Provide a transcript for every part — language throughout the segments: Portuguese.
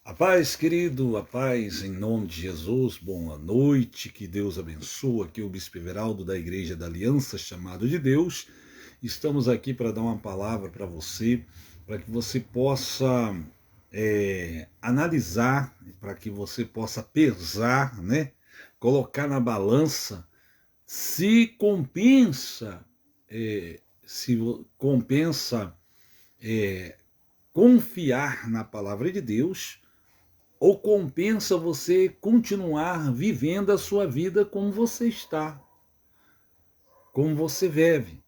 A paz, querido, a paz em nome de Jesus, boa noite, que Deus abençoe. Aqui é o Bispo Everaldo da Igreja da Aliança, chamado de Deus. Estamos aqui para dar uma palavra para você, para que você possa analisar, para que você possa pesar, né? Colocar na balança se compensa, se compensa confiar na palavra de Deus, ou compensa você continuar vivendo a sua vida como você está, como você vive.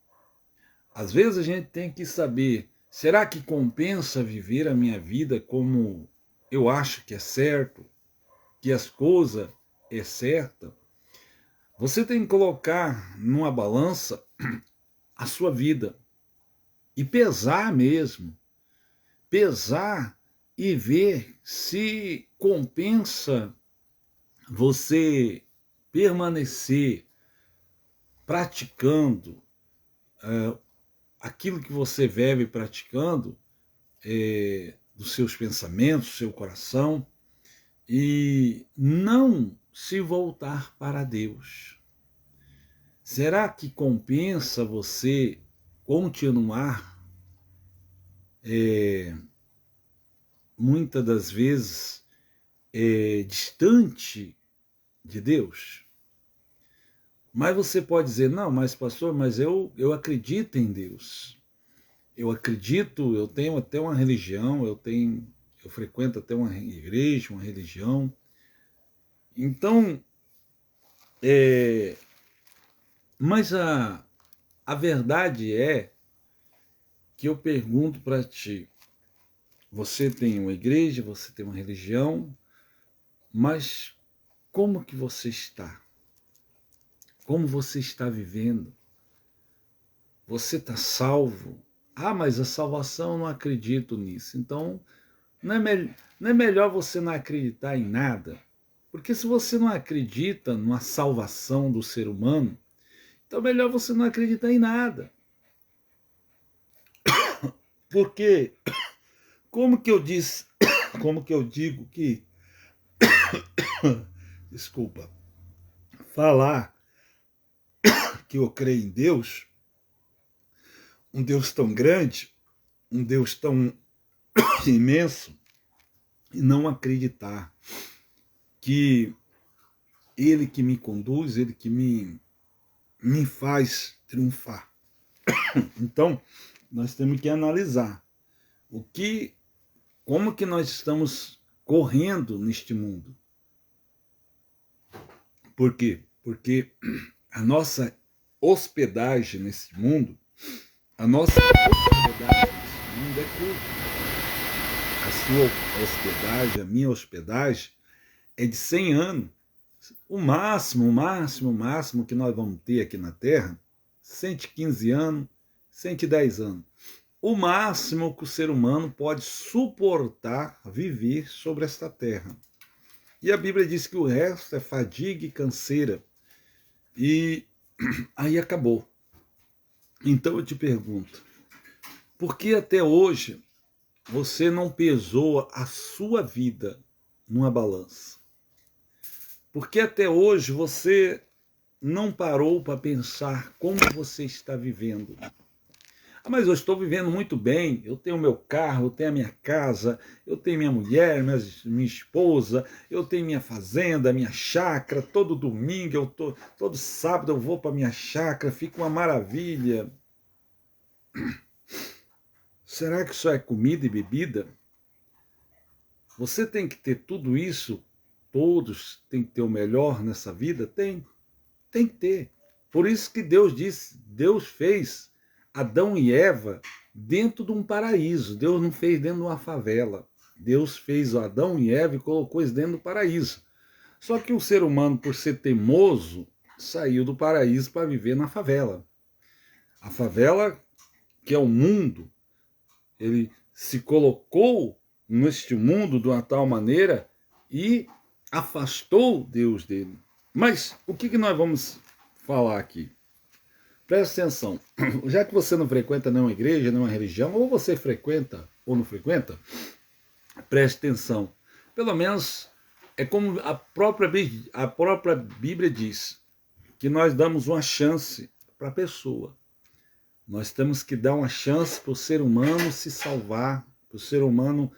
Às vezes a gente tem que saber, será que compensa viver a minha vida como eu acho que é certo, que as coisas é certa? Você tem que colocar numa balança a sua vida e pesar mesmo, pesar e ver se compensa você permanecer praticando aquilo que você vive praticando, dos seus pensamentos, do seu coração, e não se voltar para Deus. Será que compensa você continuar, muitas das vezes, distante de Deus? Mas você pode dizer, não, mas pastor, mas eu acredito em Deus. Eu acredito, eu tenho até uma religião, eu frequento até uma igreja, uma religião. Então, mas a verdade é que eu pergunto para ti, você tem uma igreja, você tem uma religião, mas como que você está? Como você está vivendo? Você está salvo? Ah, mas a salvação eu não acredito nisso. Então, não é melhor você não acreditar em nada? Porque se você não acredita numa salvação do ser humano, então é melhor você não acreditar em nada. Porque, como que eu disse, como que eu digo que, desculpa, falar que eu creio em Deus, um Deus tão grande, um Deus tão imenso, e não acreditar que Ele que me conduz, Ele que me faz triunfar. Então, nós temos que analisar como que nós estamos correndo neste mundo. Por quê? Porque a nossa hospedagem nesse mundo, a nossa hospedagem nesse mundo é curta. A sua hospedagem, a minha hospedagem é de 100 anos. O máximo que nós vamos ter aqui na Terra, 115 anos, 110 anos. O máximo que o ser humano pode suportar viver sobre esta terra. E a Bíblia diz que o resto é fadiga e canseira. E aí acabou. Então eu te pergunto, por que até hoje você não pesou a sua vida numa balança? Por que até hoje você não parou para pensar como você está vivendo? Ah, mas eu estou vivendo muito bem, eu tenho meu carro, eu tenho a minha casa, eu tenho minha mulher, minha esposa, eu tenho minha fazenda, minha chácara, todo domingo, todo sábado eu vou para minha chácara, fica uma maravilha. Será que só é comida e bebida? Você tem que ter tudo isso, todos têm que ter o melhor nessa vida? Tem que ter. Por isso que Deus fez Adão e Eva dentro de um paraíso. Deus não fez dentro de uma favela. Deus fez Adão e Eva e colocou eles dentro do paraíso. Só que o ser humano, por ser teimoso, saiu do paraíso para viver na favela. A favela, que é o mundo, ele se colocou neste mundo de uma tal maneira e afastou Deus dele. Mas o que nós vamos falar aqui? Presta atenção, já que você não frequenta nenhuma igreja, nenhuma religião, ou você frequenta ou não frequenta, preste atenção. Pelo menos é como a própria Bíblia diz, que nós damos uma chance para a pessoa. Nós temos que dar uma chance para o ser humano se salvar, para o ser humano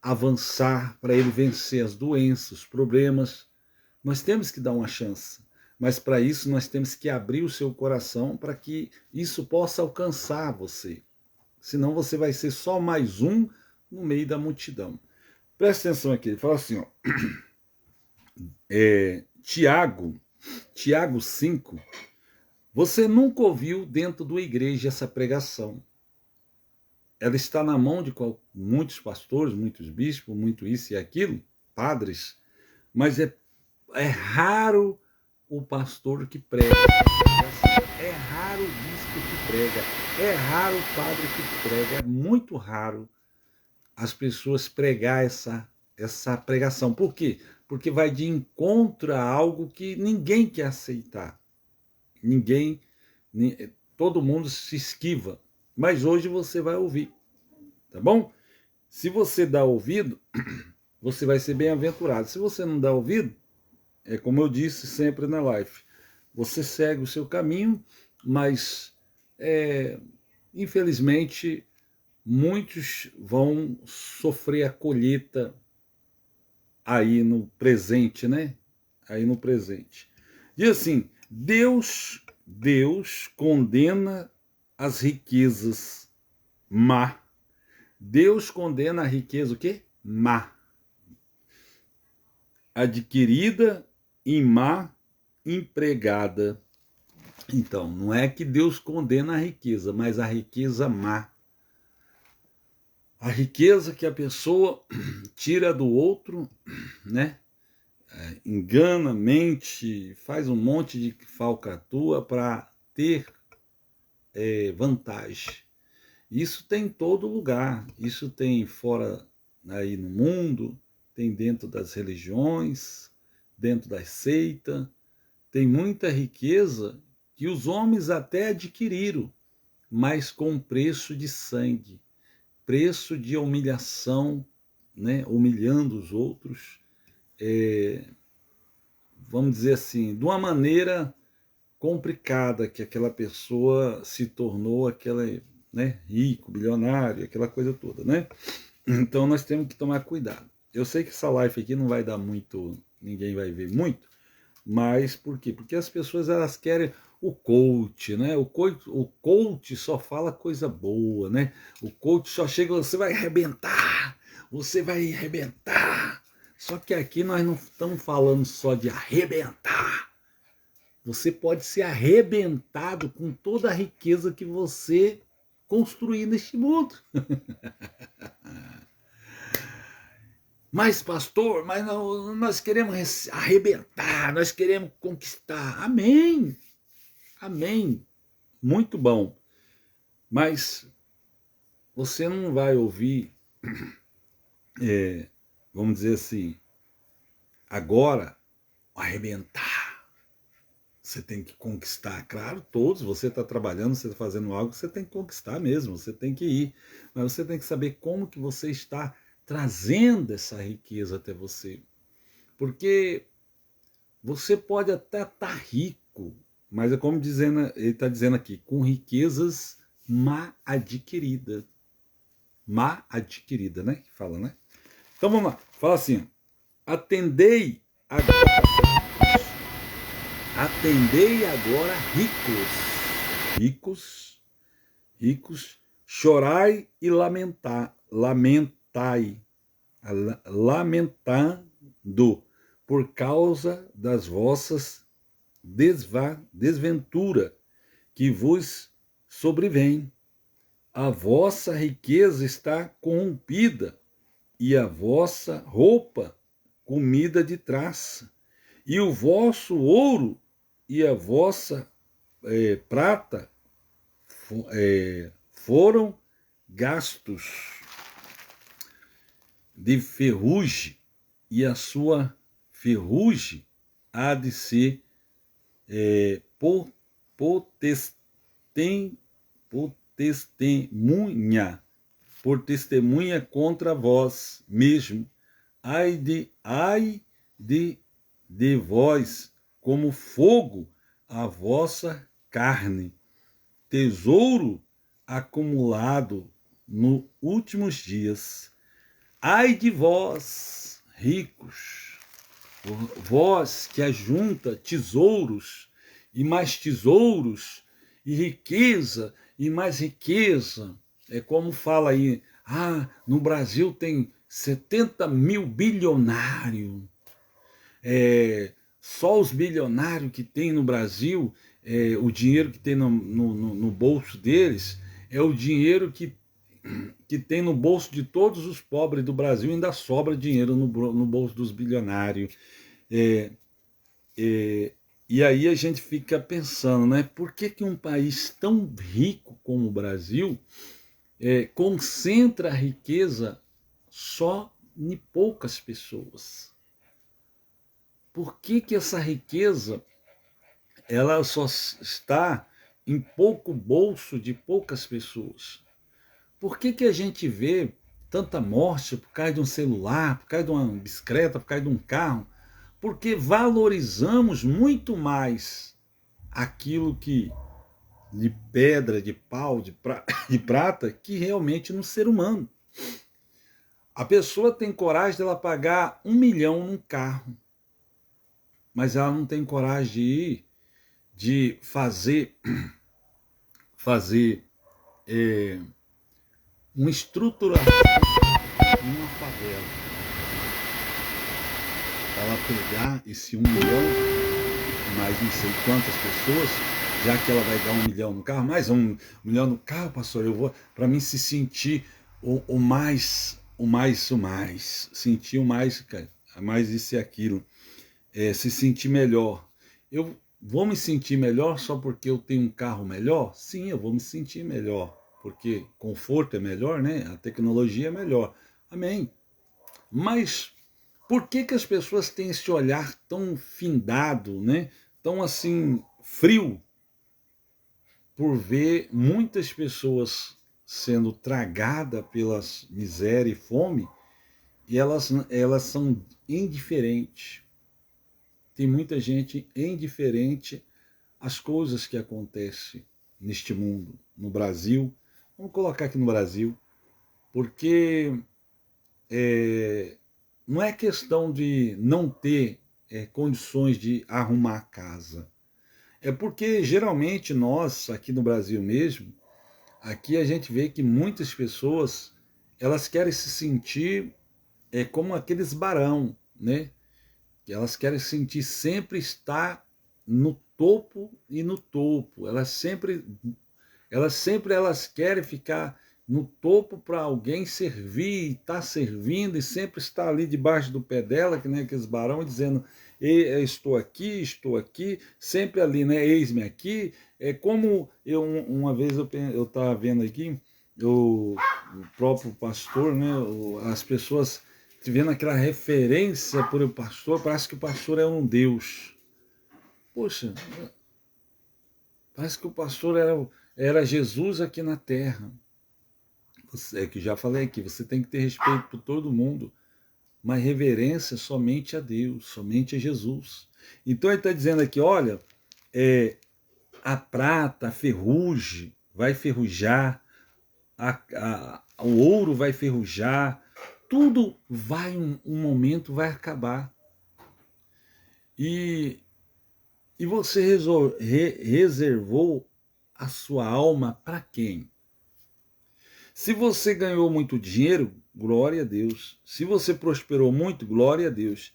avançar, para ele vencer as doenças, os problemas. Nós temos que dar uma chance. Mas para isso nós temos que abrir o seu coração para que isso possa alcançar você. Senão você vai ser só mais um no meio da multidão. Presta atenção aqui, ele fala assim, ó, Tiago 5, você nunca ouviu dentro da igreja essa pregação. Ela está na mão de muitos pastores, muitos bispos, muito isso e aquilo, padres, mas é raro o pastor que prega. É raro o bispo que prega. É raro o padre que prega. É muito raro as pessoas pregar essa pregação. Por quê? Porque vai de encontro a algo que ninguém quer aceitar. Todo mundo se esquiva. Mas hoje você vai ouvir, tá bom? Se você dá ouvido, você vai ser bem-aventurado. Se você não dá ouvido, é como eu disse sempre na live, você segue o seu caminho, mas infelizmente muitos vão sofrer a colheita aí no presente, né? Aí no presente. Diz assim, Deus condena as riquezas má. Deus condena a riqueza o quê? Má. Adquirida e má empregada. Então, não é que Deus condena a riqueza, mas a riqueza má. A riqueza que a pessoa tira do outro, né? Engana, mente, faz um monte de falcatrua para ter vantagem. Isso tem em todo lugar, isso tem fora aí no mundo, tem dentro das religiões, dentro das seitas, tem muita riqueza que os homens até adquiriram, mas com preço de sangue, preço de humilhação, né? Humilhando os outros, vamos dizer assim, de uma maneira complicada, que aquela pessoa se tornou aquela, né, rico, bilionário, aquela coisa toda, né? Então nós temos que tomar cuidado. Eu sei que essa live aqui não vai dar muito, ninguém vai ver muito, mas por quê? Porque as pessoas elas querem o coach, né? O coach só fala coisa boa, né? O coach só chega, você vai arrebentar, você vai arrebentar. Só que aqui nós não estamos falando só de arrebentar. Você pode ser arrebentado com toda a riqueza que você construir neste mundo. Mas, pastor, mas não, nós queremos arrebentar, nós queremos conquistar. Amém. Amém. Muito bom. Mas você não vai ouvir, vamos dizer assim, agora, arrebentar. Você tem que conquistar, claro, todos, você está trabalhando, você está fazendo algo, você tem que conquistar mesmo, você tem que ir. Mas você tem que saber como que você está trazendo essa riqueza até você. Porque você pode até estar rico, mas é como ele está dizendo aqui, com riquezas má adquirida. Má adquirida, né? Que fala, né? Então vamos lá, fala assim, atendei agora ricos, chorai e lamentando por causa das vossas desventura que vos sobrevém. A vossa riqueza está corrompida e a vossa roupa comida de traça, e o vosso ouro e a vossa prata foram gastos de ferrugem, e a sua ferrugem há de ser por testemunha contra vós mesmo ai de vós, como fogo a vossa carne, tesouro acumulado nos últimos dias. Ai de vós, ricos, vós que ajunta tesouros e mais tesouros, e riqueza e mais riqueza. É como fala aí, no Brasil tem 70 mil bilionários. Só os bilionários que tem no Brasil, o dinheiro que tem no bolso deles, é o dinheiro que tem no bolso de todos os pobres do Brasil, ainda sobra dinheiro no bolso dos bilionários. É, e aí a gente fica pensando, né? Por que um país tão rico como o Brasil concentra a riqueza só em poucas pessoas? Por que essa riqueza ela só está em pouco bolso de poucas pessoas? Por que a gente vê tanta morte por causa de um celular, por causa de uma bicicleta, por causa de um carro? Porque valorizamos muito mais aquilo que de pedra, de pau, de prata, que realmente no ser humano. A pessoa tem coragem de ela pagar 1 milhão num carro, mas ela não tem coragem de fazer uma estruturação em uma favela. Ela pegar esse 1 milhão, mais não sei quantas pessoas, já que ela vai dar 1 milhão no carro, mais 1 milhão no carro, pastor, eu vou, para mim se sentir o mais, sentir o mais, mais isso e aquilo, se sentir melhor. Eu vou me sentir melhor só porque eu tenho um carro melhor? Sim, eu vou me sentir melhor, porque conforto é melhor, né? A tecnologia é melhor. Amém. Mas por que as pessoas têm esse olhar tão findado, né? Tão assim, frio, por ver muitas pessoas sendo tragadas pelas miséria e fome, e elas são indiferentes. Tem muita gente indiferente às coisas que acontecem neste mundo, no Brasil. Vamos colocar aqui no Brasil, porque não é questão de não ter condições de arrumar a casa. É porque geralmente nós, aqui no Brasil mesmo, aqui a gente vê que muitas pessoas elas querem se sentir como aqueles barão, né? Elas querem sentir sempre estar no topo e no topo. Elas querem ficar no topo para alguém servir, e tá servindo e sempre está ali debaixo do pé dela, que nem aqueles barão dizendo: estou aqui, sempre ali, né? Eis-me aqui. É como uma vez eu estava vendo aqui o próprio pastor, né? As pessoas vendo aquela referência por o pastor, parece que o pastor é um Deus. Poxa, parece que o pastor era Jesus aqui na terra. É que já falei aqui, você tem que ter respeito por todo mundo, mas reverência somente a Deus, somente a Jesus. Então ele está dizendo aqui, olha, a prata, a ferrugem vai ferrujar, o ouro vai ferrujar, tudo vai, um momento vai acabar. E você reservou a sua alma para quem? Se você ganhou muito dinheiro, glória a Deus. Se você prosperou muito, glória a Deus.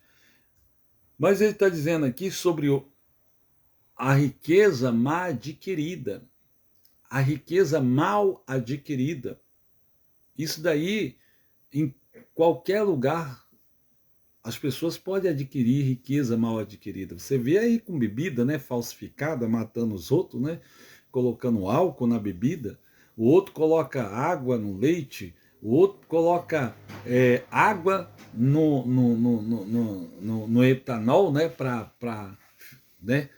Mas ele está dizendo aqui sobre a riqueza mal adquirida. A riqueza mal adquirida. Isso daí, em qualquer lugar, as pessoas podem adquirir riqueza mal adquirida. Você vê aí com bebida, né, falsificada, matando os outros, né, colocando álcool na bebida. O outro coloca água no leite, o outro coloca água no etanol, né, né,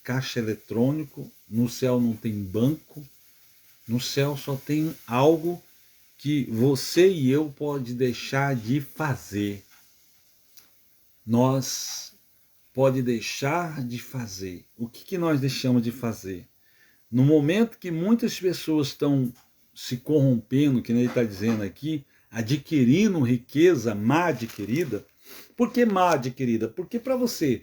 caixa eletrônico, no céu não tem banco, no céu só tem algo que você e eu pode deixar de fazer. Nós pode deixar de fazer. O que nós deixamos de fazer? No momento que muitas pessoas estão se corrompendo, que nem ele está dizendo aqui, adquirindo riqueza má adquirida. Por que má adquirida? Porque para você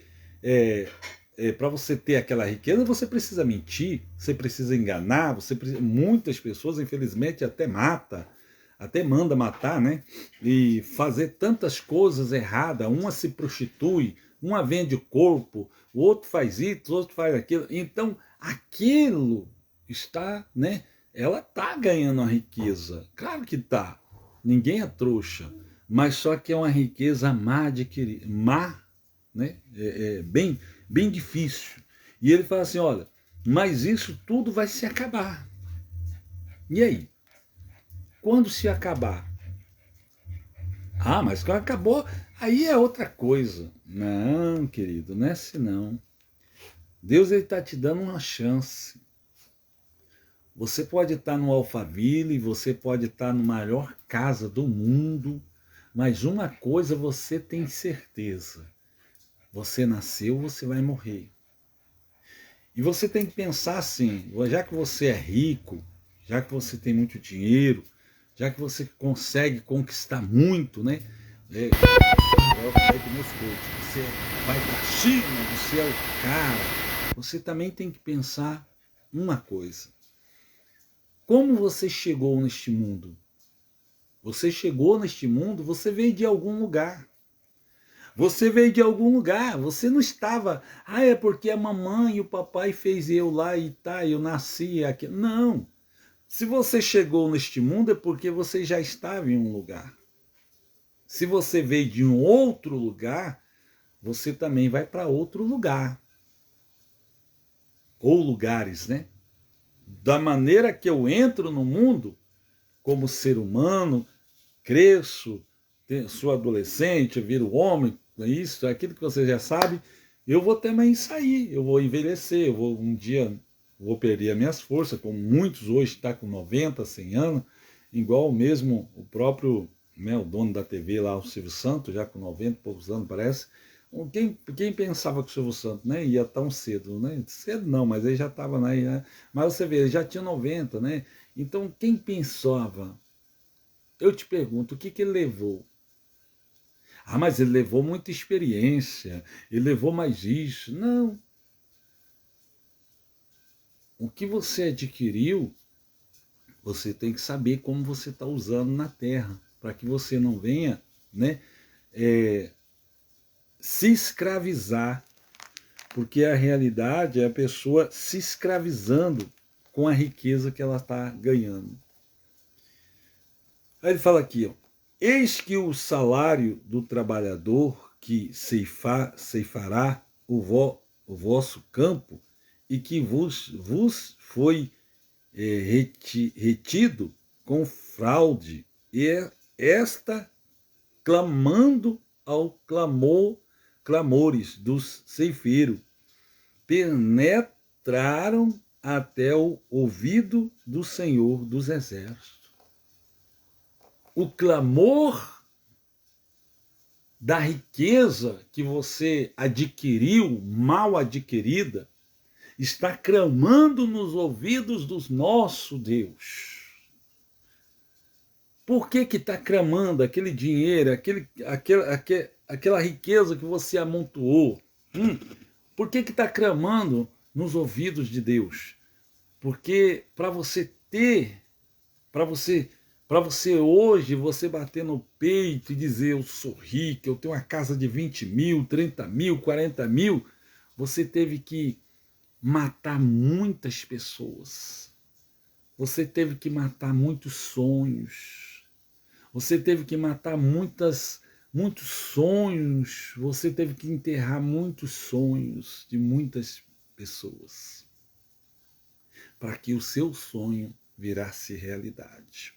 para você ter aquela riqueza, você precisa mentir, você precisa enganar, muitas pessoas, infelizmente, até manda matar, né? E fazer tantas coisas erradas, uma se prostitui, uma vende o corpo, o outro faz isso, o outro faz aquilo. Então, aquilo está, né? Ela está ganhando a riqueza. Claro que está. Ninguém é trouxa. Mas só que é uma riqueza má adquirida, né? Bem difícil. E ele fala assim, olha, mas isso tudo vai se acabar. E aí? Quando se acabar? Ah, mas quando acabou, aí é outra coisa. Não, querido, não é assim não. Deus está te dando uma chance. Você pode estar no Alphaville, você pode estar na maior casa do mundo, mas uma coisa você tem certeza. Você nasceu, você vai morrer. E você tem que pensar assim, já que você é rico, já que você tem muito dinheiro, já que você consegue conquistar muito, né? Eu falei com meus coaches, você vai para a China, você é o cara. Você também tem que pensar uma coisa. Como você chegou neste mundo? Você chegou neste mundo, você veio de algum lugar. Você veio de algum lugar, você não estava, é porque a mamãe e o papai fez eu lá e tá, eu nasci aqui. Não. Se você chegou neste mundo é porque você já estava em um lugar. Se você veio de um outro lugar, você também vai para outro lugar. Ou lugares, né? Da maneira que eu entro no mundo, como ser humano, cresço, sou adolescente, eu viro homem, isso, aquilo que você já sabe, eu vou também sair, eu vou envelhecer, um dia vou perder as minhas forças, como muitos hoje estão com 90, 100 anos, igual mesmo o próprio, né, o dono da TV lá, o Silvio Santos, já com 90 e poucos anos, parece. Quem pensava que o Silvio Santos, né, ia tão cedo, né? Cedo não, mas ele já estava lá, né? Mas você vê, ele já tinha 90, né? Então quem pensava, eu te pergunto, o que ele levou? Mas ele levou muita experiência, ele levou mais isso. Não. O que você adquiriu, você tem que saber como você está usando na terra, para que você não venha, né, se escravizar, porque a realidade é a pessoa se escravizando com a riqueza que ela está ganhando. Aí ele fala aqui, ó, eis que o salário do trabalhador que ceifará o vosso campo e que vos foi retido com fraude, e esta clamando ao clamores dos ceifeiros, penetraram até o ouvido do Senhor dos Exércitos. O clamor da riqueza que você adquiriu, mal adquirida, está clamando nos ouvidos do nosso Deus. Por que está clamando aquele dinheiro, aquela riqueza que você amontoou? Por que está clamando nos ouvidos de Deus? Porque para você ter, para você hoje, você bater no peito e dizer eu sou rico, eu tenho uma casa de 20 mil, 30 mil, 40 mil, você teve que matar muitas pessoas. Você teve que matar muitos sonhos. Você teve que matar muitos sonhos. Você teve que enterrar muitos sonhos de muitas pessoas, para que o seu sonho virasse realidade.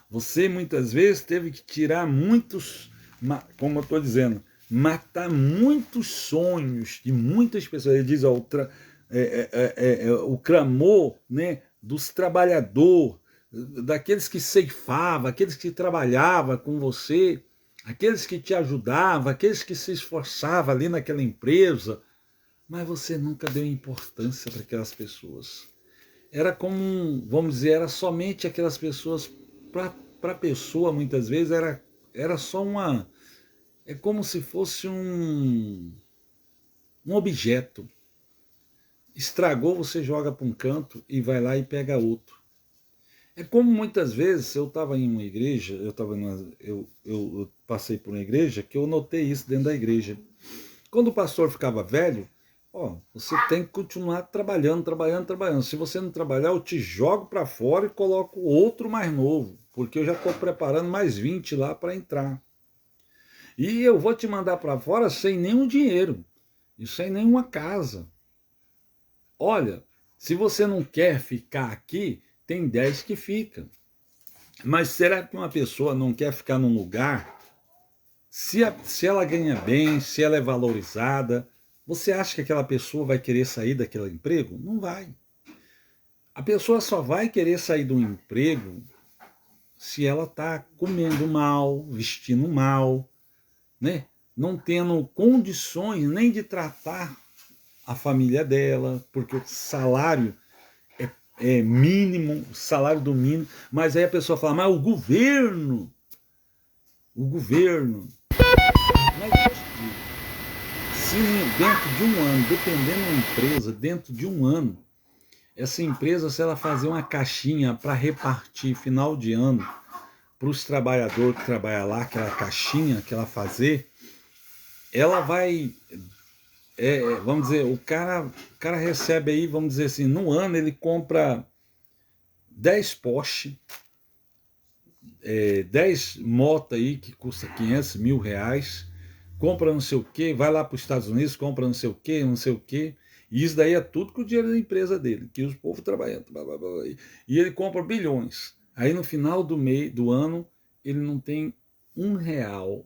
Você muitas vezes teve que tirar muitos, como eu estou dizendo, matar muitos sonhos de muitas pessoas. Ele diz, ó, o clamor, né, dos trabalhadores, daqueles que ceifavam, aqueles que trabalhavam com você, aqueles que te ajudavam, aqueles que se esforçavam ali naquela empresa, mas você nunca deu importância para aquelas pessoas. Era como, vamos dizer, era somente aquelas pessoas, para a pessoa muitas vezes era só uma, é como se fosse um objeto. Estragou, você joga para um canto e vai lá e pega outro. É como muitas vezes eu estava em uma igreja, eu passei por uma igreja que eu notei isso dentro da igreja. Quando o pastor ficava velho, ó, você tem que continuar trabalhando. Se você não trabalhar, eu te jogo para fora e coloco outro mais novo, porque eu já estou preparando mais 20 lá para entrar. E eu vou te mandar para fora sem nenhum dinheiro e sem nenhuma casa. Olha, se você não quer ficar aqui, tem 10 que ficam. Mas será que uma pessoa não quer ficar num lugar? Se ela ganha bem, se ela é valorizada, você acha que aquela pessoa vai querer sair daquele emprego? Não vai. A pessoa só vai querer sair do emprego se ela está comendo mal, vestindo mal, né? Não tendo condições nem de tratar a família dela, porque o salário é mínimo, o salário do mínimo, mas aí a pessoa fala, mas o governo, mas se dentro de um ano, dependendo da empresa, dentro de um ano, essa empresa, se ela fazer uma caixinha para repartir final de ano para os trabalhadores que trabalham lá, aquela caixinha que ela fazer, ela vai, vamos dizer, o cara recebe aí, vamos dizer assim, no ano ele compra 10 Porsche, 10 motos aí que custa 500 mil reais, compra não sei o que, vai lá para os Estados Unidos, compra não sei o que, e isso daí é tudo com o dinheiro da empresa dele, que os povos trabalhando, blá, blá, blá, e ele compra bilhões. Aí no final do ano, ele não tem R$1,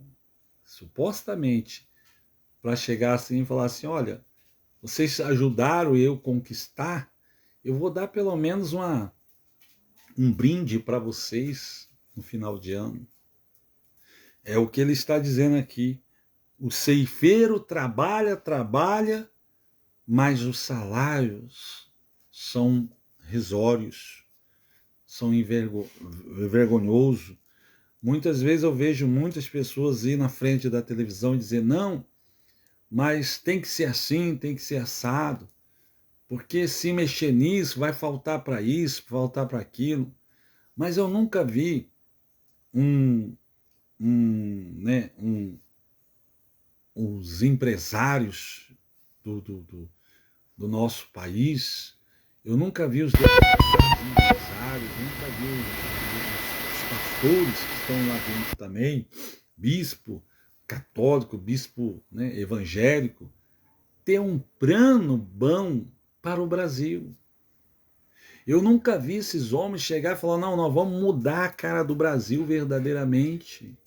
supostamente, para chegar assim e falar assim, olha, vocês ajudaram eu conquistar, eu vou dar pelo menos um brinde para vocês no final de ano. É o que ele está dizendo aqui. O ceifeiro trabalha, mas os salários são risórios, são vergonhosos. Muitas vezes eu vejo muitas pessoas ir na frente da televisão e dizer, não, mas tem que ser assim, tem que ser assado, porque se mexer nisso vai faltar para isso, faltar para aquilo. Mas eu nunca vi os empresários do nosso país, eu nunca vi os empresários, nunca vi os pastores que estão lá dentro também, bispo católico, bispo, né, evangélico, ter um plano bom para o Brasil. Eu nunca vi esses homens chegar e falar, não, nós vamos mudar a cara do Brasil verdadeiramente.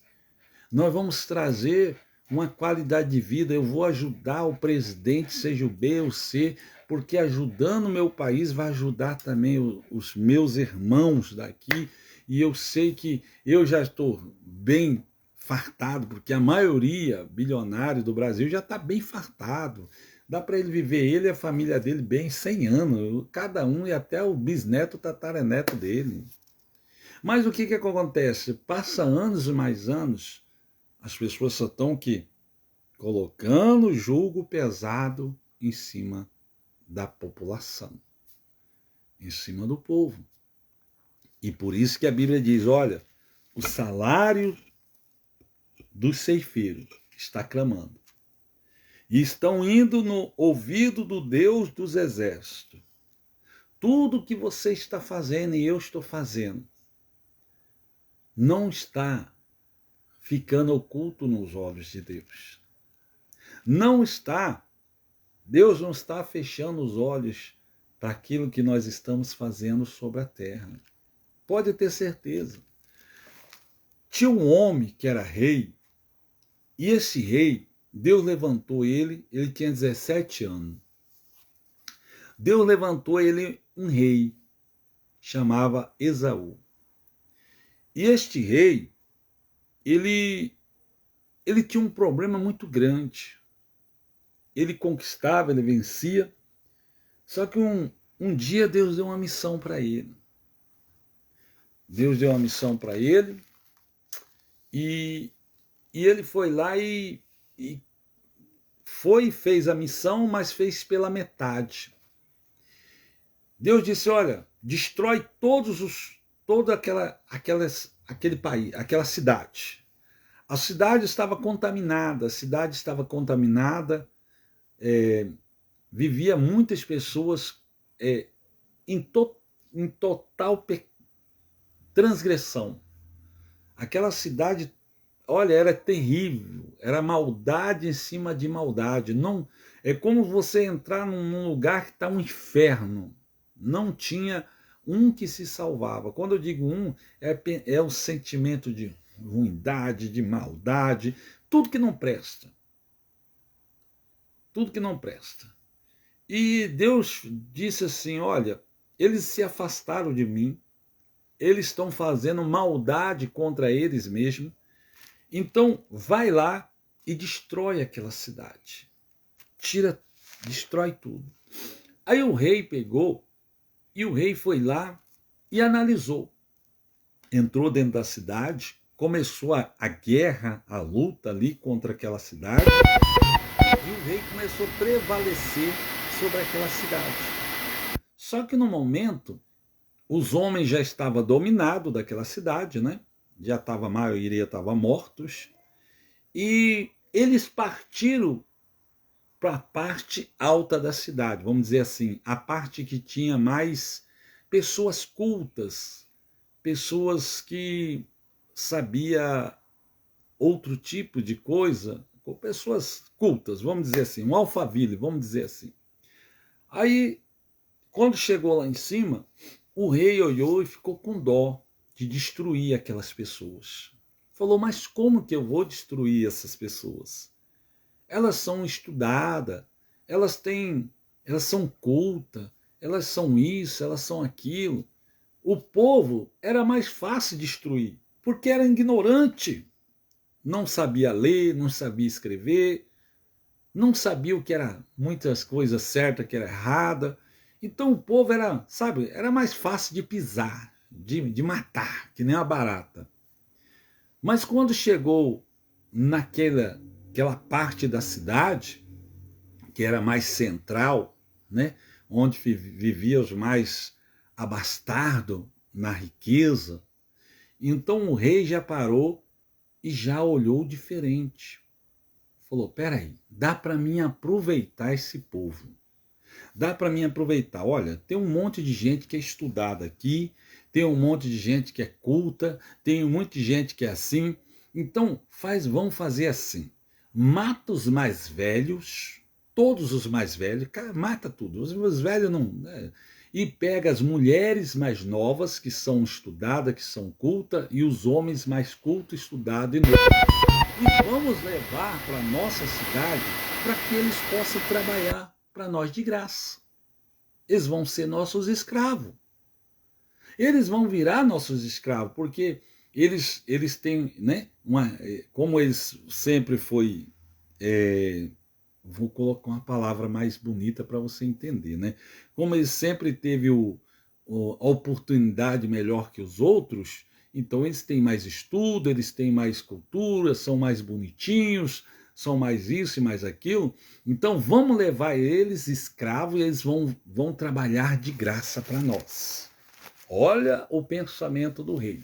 Nós vamos trazer uma qualidade de vida, eu vou ajudar o presidente, seja o B ou o C, porque ajudando o meu país vai ajudar também os meus irmãos daqui, e eu sei que eu já estou bem fartado, porque a maioria bilionário do Brasil já está bem fartado. Dá para ele viver, ele e a família dele, bem 100 anos, cada um, e até o bisneto, tataraneto dele. Mas o que acontece? Passa anos e mais anos, as pessoas só estão colocando julgo pesado em cima da população, em cima do povo. E por isso que a Bíblia diz, olha, o salário dos ceifeiros está clamando. E estão indo no ouvido do Deus dos exércitos. Tudo que você está fazendo e eu estou fazendo não está ficando oculto nos olhos de Deus. Não está, Deus não está fechando os olhos para aquilo que nós estamos fazendo sobre a terra. Pode ter certeza. Tinha um homem que era rei, e esse rei, Deus levantou ele tinha 17 anos. Deus levantou ele um rei, chamava Esaú. E este rei, ele tinha um problema muito grande. Ele conquistava, ele vencia, só que um dia Deus deu uma missão para ele. Deus deu uma missão para ele e ele foi lá e fez a missão, mas fez pela metade. Deus disse, olha, destrói aquele país, aquela cidade. A cidade estava contaminada, vivia muitas pessoas em total transgressão. Aquela cidade, olha, era terrível, era maldade em cima de maldade. Não, é como você entrar num lugar que está um inferno. Não tinha um que se salvava. Quando eu digo é o sentimento de ruindade, de maldade, tudo que não presta. Tudo que não presta. E Deus disse assim, olha, eles se afastaram de mim, eles estão fazendo maldade contra eles mesmos, então vai lá e destrói aquela cidade. Destrói tudo. Aí o rei pegou, e o rei foi lá e analisou. Entrou dentro da cidade, começou a guerra, a luta ali contra aquela cidade, e o rei começou a prevalecer sobre aquela cidade. Só que no momento, os homens já estavam dominados daquela cidade, né? Já estava, a maioria estava mortos, e eles partiram para a parte alta da cidade, vamos dizer assim, a parte que tinha mais pessoas cultas, pessoas que sabia outro tipo de coisa, pessoas cultas, vamos dizer assim, um alfaville, vamos dizer assim. Aí, quando chegou lá em cima, o rei olhou e ficou com dó de destruir aquelas pessoas. Falou, mas como que eu vou destruir essas pessoas? Elas são estudadas, elas são cultas, elas são isso, elas são aquilo. O povo era mais fácil destruir, porque era ignorante. Não sabia ler, não sabia escrever, não sabia o que era muitas coisas certas, que era errada. Então o povo era, sabe, era mais fácil de pisar, de matar, que nem uma barata. Mas quando chegou naquela parte da cidade, que era mais central, né, onde viviam os mais abastados na riqueza, então o rei já parou e já olhou diferente. Falou, peraí, dá para mim aproveitar esse povo. Dá para mim aproveitar. Olha, tem um monte de gente que é estudada aqui, tem um monte de gente que é culta, tem um monte de gente que é assim. Então, vamos fazer assim. Mata os mais velhos, todos os mais velhos, mata tudo. Os velhos não... Né? E pega as mulheres mais novas, que são estudadas, que são cultas, e os homens mais cultos, estudados e novos. E vamos levar para a nossa cidade para que eles possam trabalhar para nós de graça. Eles vão ser nossos escravos. Eles vão virar nossos escravos, porque eles têm, né, como eles sempre foi, vou colocar uma palavra mais bonita para você entender, né? Como eles sempre teve a oportunidade melhor que os outros, então eles têm mais estudo, eles têm mais cultura, são mais bonitinhos, são mais isso e mais aquilo. Então vamos levar eles escravos e eles vão trabalhar de graça para nós. Olha o pensamento do rei.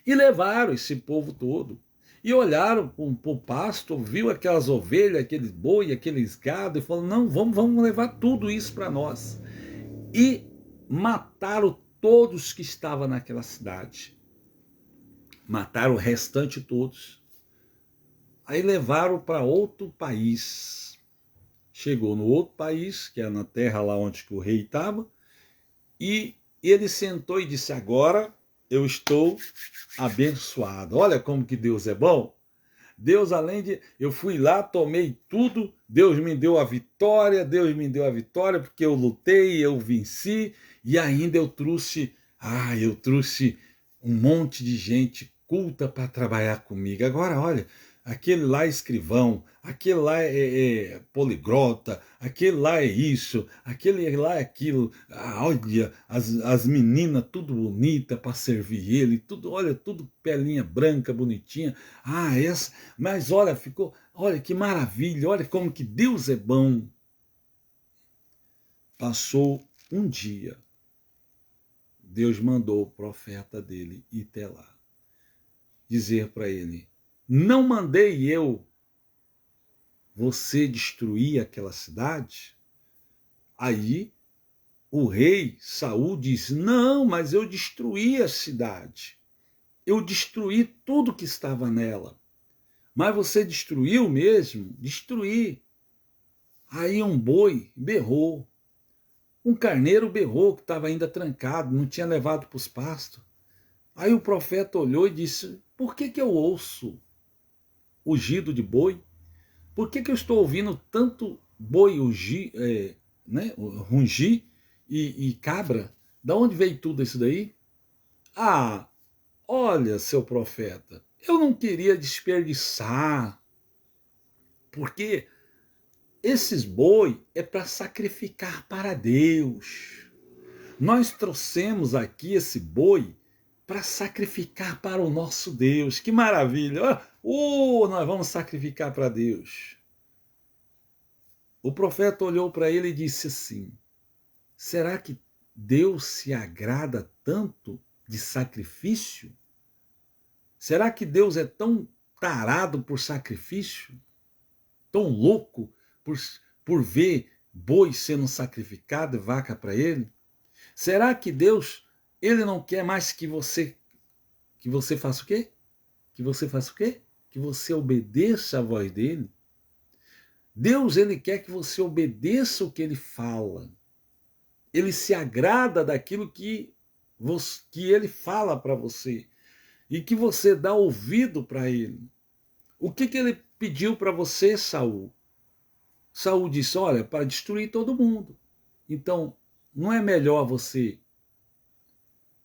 E levaram esse povo todo. E olharam para o pasto, viu aquelas ovelhas, aqueles boi, aqueles gado, e falaram, não, vamos levar tudo isso para nós. E mataram todos que estavam naquela cidade. Mataram o restante todos. Aí levaram para outro país. Chegou no outro país, que era na terra lá onde que o rei estava, e ele sentou e disse, agora eu estou abençoado. Olha como que Deus é bom. Deus, além de... Eu fui lá, tomei tudo, Deus me deu a vitória, porque eu lutei, eu venci, e ainda eu trouxe um monte de gente culta para trabalhar comigo. Agora, olha, aquele lá é escrivão, aquele lá é poliglota, aquele lá é isso, aquele lá é aquilo. Olha, as meninas tudo bonita para servir ele, tudo, olha, tudo pelinha branca, bonitinha. Mas olha, olha que maravilha, olha como que Deus é bom. Passou um dia, Deus mandou o profeta dele ir até lá, dizer para ele: não mandei eu você destruir aquela cidade? Aí o rei Saul disse: não, mas eu destruí a cidade, eu destruí tudo que estava nela. Mas você destruiu mesmo? Destruí. Aí um boi berrou, um carneiro berrou, que estava ainda trancado, não tinha levado para os pastos. Aí o profeta olhou e disse: por que eu ouço ugido de boi? Por que eu estou ouvindo tanto boi rungir e cabra? Da onde veio tudo isso daí? Olha, seu profeta, eu não queria desperdiçar, porque esses boi é para sacrificar para Deus. Nós trouxemos aqui esse boi para sacrificar para o nosso Deus. Que maravilha! Nós vamos sacrificar para Deus. O profeta olhou para ele e disse assim: será que Deus se agrada tanto de sacrifício? Será que Deus é tão tarado por sacrifício? Tão louco por ver boi sendo sacrificado e vaca para ele? Será que Deus, ele não quer mais que você faça o quê? Que você faça o quê? Que você obedeça a voz dele? Deus, ele quer que você obedeça o que ele fala. Ele se agrada daquilo que ele fala para você e que você dá ouvido para ele. O que ele pediu para você, Saul? Saul disse: olha, para destruir todo mundo. Então, não é melhor você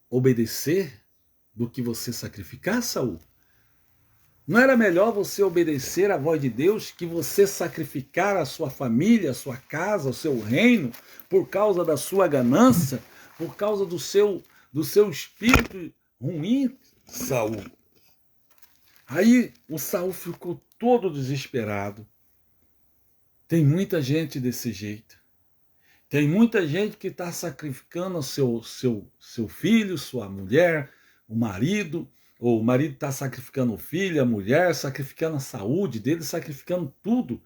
obedecer do que você sacrificar, Saul? Não era melhor você obedecer à voz de Deus que você sacrificar a sua família, a sua casa, o seu reino, por causa da sua ganância, por causa do seu espírito ruim, Saul? Aí o Saul ficou todo desesperado. Tem muita gente desse jeito. Tem muita gente que está sacrificando o seu filho, sua mulher, o marido, ou o marido está sacrificando o filho, a mulher, sacrificando a saúde dele, sacrificando tudo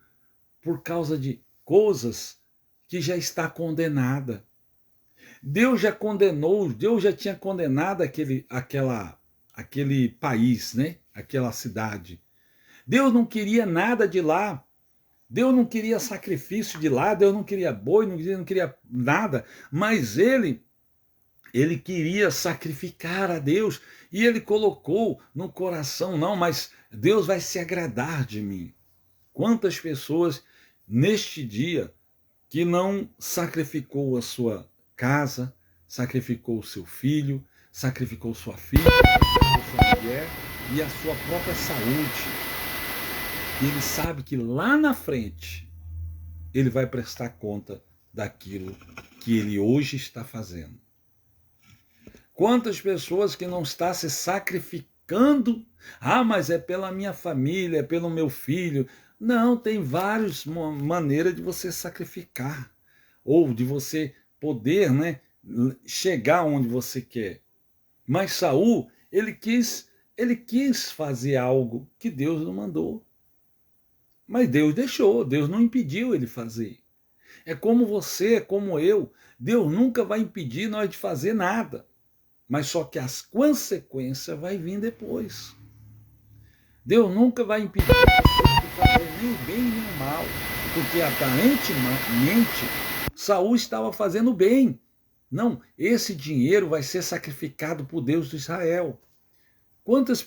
por causa de coisas que já está condenada. Deus já condenou, Deus já tinha condenado aquele país, né? Aquela cidade. Deus não queria nada de lá. Deus não queria sacrifício de lá, Deus não queria boi, não queria nada, mas ele queria sacrificar a Deus, e ele colocou no coração: não, mas Deus vai se agradar de mim. Quantas pessoas neste dia que não sacrificou a sua casa, sacrificou o seu filho, sacrificou sua filha, sacrificou sua mulher e a sua própria saúde. E ele sabe que lá na frente ele vai prestar conta daquilo que ele hoje está fazendo. Quantas pessoas que não estão se sacrificando? Mas é pela minha família, é pelo meu filho. Não, tem várias maneiras de você sacrificar, ou de você poder, né, chegar onde você quer. Mas Saul, ele quis fazer algo que Deus não mandou. Mas Deus deixou, Deus não impediu ele fazer. É como você, é como eu. Deus nunca vai impedir nós de fazer nada. Mas só que as consequências vai vir depois. Deus nunca vai impedir de fazer nem o bem nem o mal. Porque aparentemente Saul estava fazendo bem. Não, esse dinheiro vai ser sacrificado por Deus de Israel. Quantas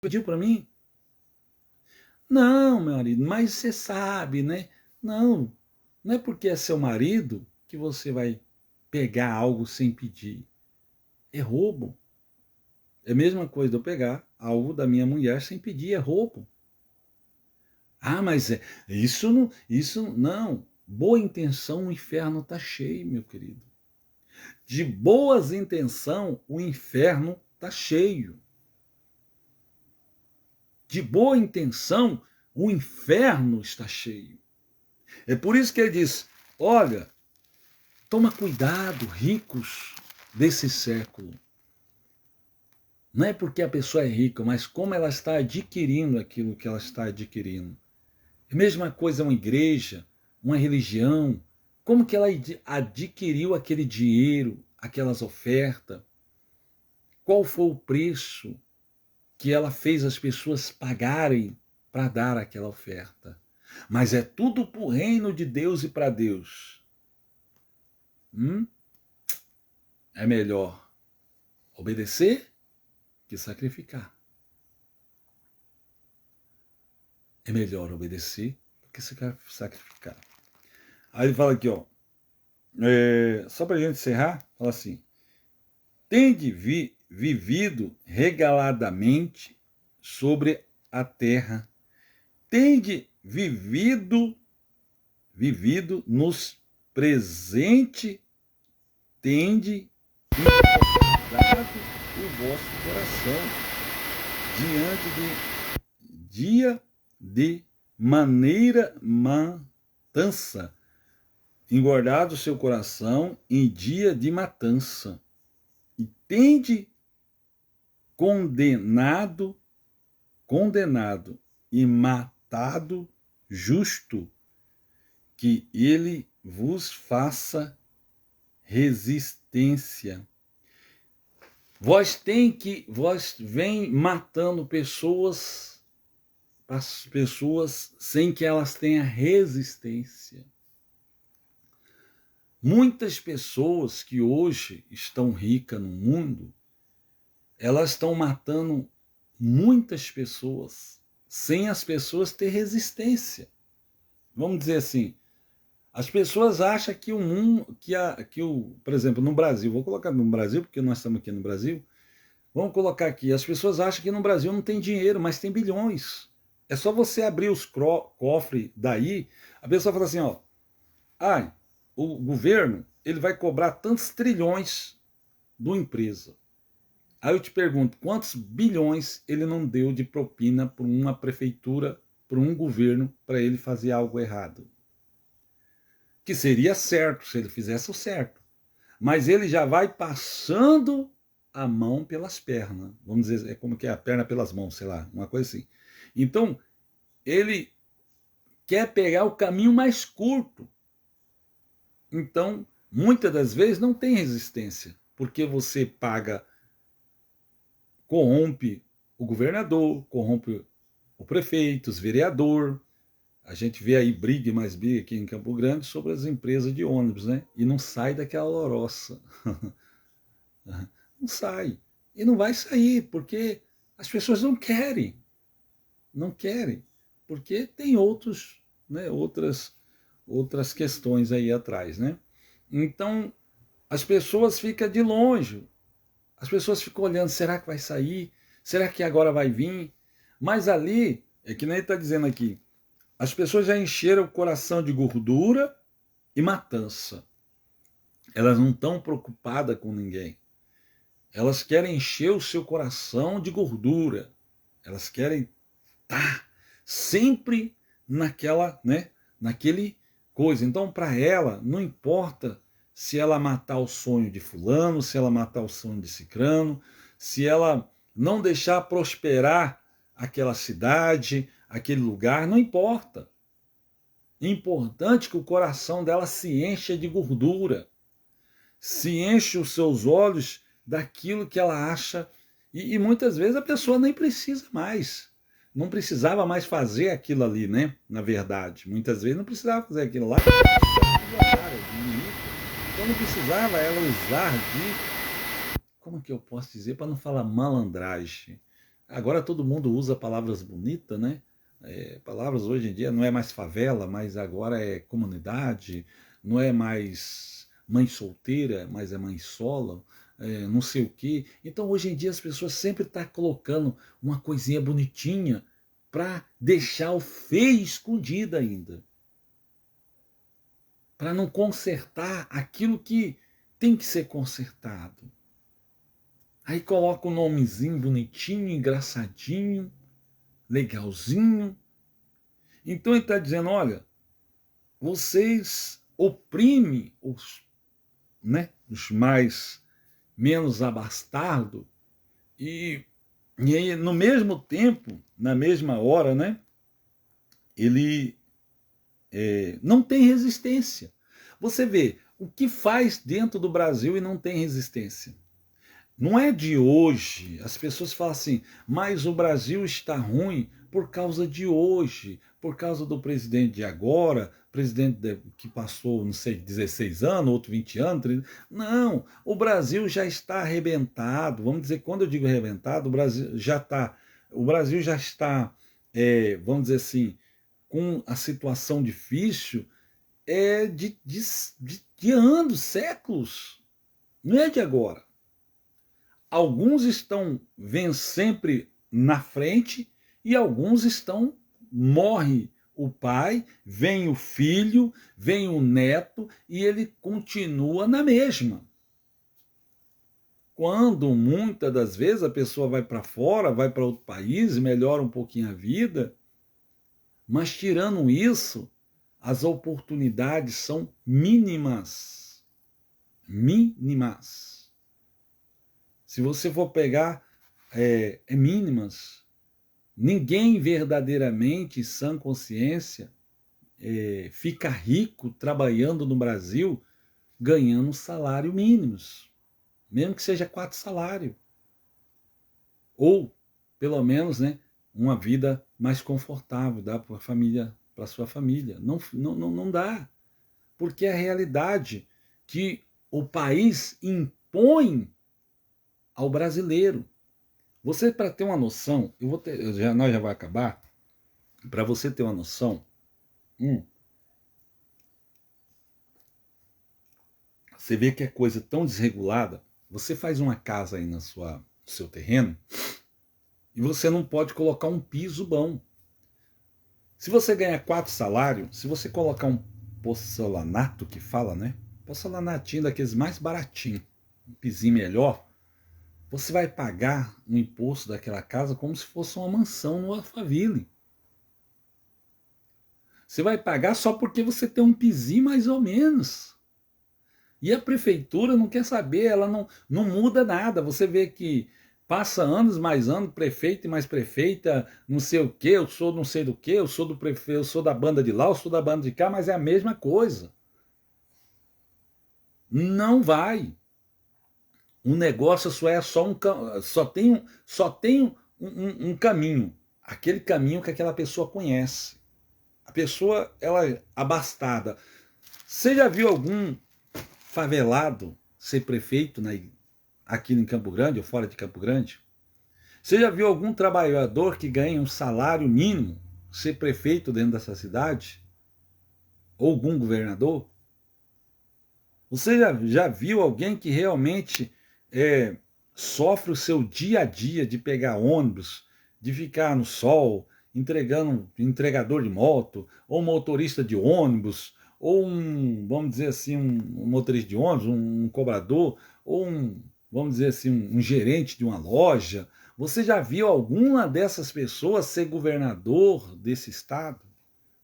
Pediu para mim? Não, meu marido, mas você sabe, né? Não, não é porque é seu marido que você vai pegar algo sem pedir. É roubo. É a mesma coisa de eu pegar algo da minha mulher sem pedir, é roubo. Ah, mas isso não. Boa intenção, o inferno está cheio, meu querido. De boas intenções, o inferno está cheio. De boa intenção, o inferno está cheio. É por isso que ele diz, olha, toma cuidado, ricos desse século. Não é porque a pessoa é rica, mas como ela está adquirindo aquilo que ela está adquirindo. É a mesma coisa uma igreja, uma religião. Como que ela adquiriu aquele dinheiro, aquelas ofertas? Qual foi o preço que ela fez as pessoas pagarem para dar aquela oferta? Mas é tudo para o reino de Deus e para Deus. É melhor obedecer que sacrificar. É melhor obedecer do que sacrificar. Aí ele fala aqui, ó, só para a gente encerrar, fala assim, tende vivido regaladamente sobre a terra, tende vivido nos presente, tende incomodado o vosso coração diante de dia de maneira matança, engordado o seu coração em dia de matança, e tende condenado e matado justo, que ele vos faça resistência. Vós vem matando pessoas sem que elas tenham resistência. Muitas pessoas que hoje estão ricas no mundo, elas estão matando muitas pessoas sem as pessoas ter resistência. Vamos dizer assim, as pessoas acham que o mundo, por exemplo, no Brasil, vou colocar no Brasil, porque nós estamos aqui no Brasil, vamos colocar aqui, as pessoas acham que no Brasil não tem dinheiro, mas tem bilhões. É só você abrir os cofres daí, a pessoa fala assim, ó, o governo, ele vai cobrar tantos trilhões do empresa. Aí eu te pergunto, quantos bilhões ele não deu de propina para uma prefeitura, para um governo, para ele fazer algo errado? Que seria certo, se ele fizesse o certo. Mas ele já vai passando a mão pelas pernas. Vamos dizer, é como que é a perna pelas mãos, sei lá, uma coisa assim. Então, ele quer pegar o caminho mais curto. Então, muitas das vezes não tem resistência, porque você corrompe o governador, corrompe o prefeito, os vereadores. A gente vê aí briga e mais briga aqui em Campo Grande sobre as empresas de ônibus, né? E não sai daquela loroça. Não sai. E não vai sair, porque as pessoas não querem. Não querem. Porque tem outras questões aí atrás, né? Então, as pessoas ficam de longe. As pessoas ficam olhando, será que vai sair? Será que agora vai vir? Mas ali, é que nem ele está dizendo aqui, as pessoas já encheram o coração de gordura e matança. Elas não estão preocupadas com ninguém. Elas querem encher o seu coração de gordura. Elas querem estar sempre naquele coisa. Então, para ela, não importa se ela matar o sonho de fulano, se ela matar o sonho de cicrano, se ela não deixar prosperar aquela cidade, aquele lugar, não importa. É importante que o coração dela se encha de gordura, se enche os seus olhos daquilo que ela acha, e muitas vezes a pessoa nem precisa mais, não precisava mais fazer aquilo ali, né? Na verdade, muitas vezes não precisava fazer aquilo lá, então não precisava ela usar de, como que eu posso dizer para não falar malandragem, Agora todo mundo usa palavras bonitas, né? Palavras hoje em dia não é mais favela, mas agora é comunidade, não é mais mãe solteira, mas é mãe solo, não sei o quê. Então hoje em dia as pessoas sempre estão colocando uma coisinha bonitinha para deixar o feio escondido ainda. Para não consertar aquilo que tem que ser consertado. Aí coloca um nomezinho bonitinho, engraçadinho, legalzinho. Então ele está dizendo, olha, vocês oprimem os mais menos abastados e aí, no mesmo tempo, na mesma hora, né, ele não tem resistência. Você vê, o que faz dentro do Brasil e não tem resistência? Não é de hoje. As pessoas falam assim, mas o Brasil está ruim por causa de hoje, por causa do presidente de agora, presidente que passou, não sei, 16 anos, outro 20 anos. 30... Não, o Brasil já está arrebentado. Vamos dizer, quando eu digo arrebentado, o Brasil já está, vamos dizer assim, com a situação difícil de anos, séculos. Não é de agora. Alguns estão vendo sempre na frente e alguns morre o pai, vem o filho, vem o neto e ele continua na mesma. Quando muitas das vezes a pessoa vai para fora, vai para outro país, melhora um pouquinho a vida, mas tirando isso, as oportunidades são mínimas. Mínimas. Se você for pegar, mínimas. Ninguém verdadeiramente, sã consciência, fica rico trabalhando no Brasil ganhando salário mínimos. Mesmo que seja 4 salários. Ou, pelo menos, né, uma vida mais confortável, dá para a sua família. Não dá. Porque é a realidade que o país impõe ao brasileiro. Você, para ter uma noção, nós já vai acabar, para você ter uma noção, você vê que é coisa tão desregulada, você faz uma casa aí no seu terreno, e você não pode colocar um piso bom. Se você ganhar 4 salários, se você colocar um porcelanato, que fala, né? Porcelanatinho daqueles mais baratinhos, um pisinho melhor, você vai pagar o imposto daquela casa como se fosse uma mansão no Alphaville. Você vai pagar só porque você tem um pisinho mais ou menos. E a prefeitura não quer saber, ela não muda nada. Você vê que passa anos mais anos, prefeito e mais prefeita, não sei o quê, eu sou não sei do quê, eu sou do prefeito, eu sou da banda de lá, eu sou da banda de cá, mas é a mesma coisa. Não vai. Um negócio só tem um caminho, aquele caminho que aquela pessoa conhece. A pessoa, ela é abastada. Você já viu algum favelado ser prefeito aqui em Campo Grande ou fora de Campo Grande? Você já viu algum trabalhador que ganha um salário mínimo ser prefeito dentro dessa cidade? Ou algum governador? Você já viu alguém que realmente sofre o seu dia a dia de pegar ônibus, de ficar no sol, entregador de moto, ou motorista de ônibus, ou vamos dizer assim, um motorista de ônibus, um cobrador, ou vamos dizer assim, um gerente de uma loja? Você já viu alguma dessas pessoas ser governador desse estado?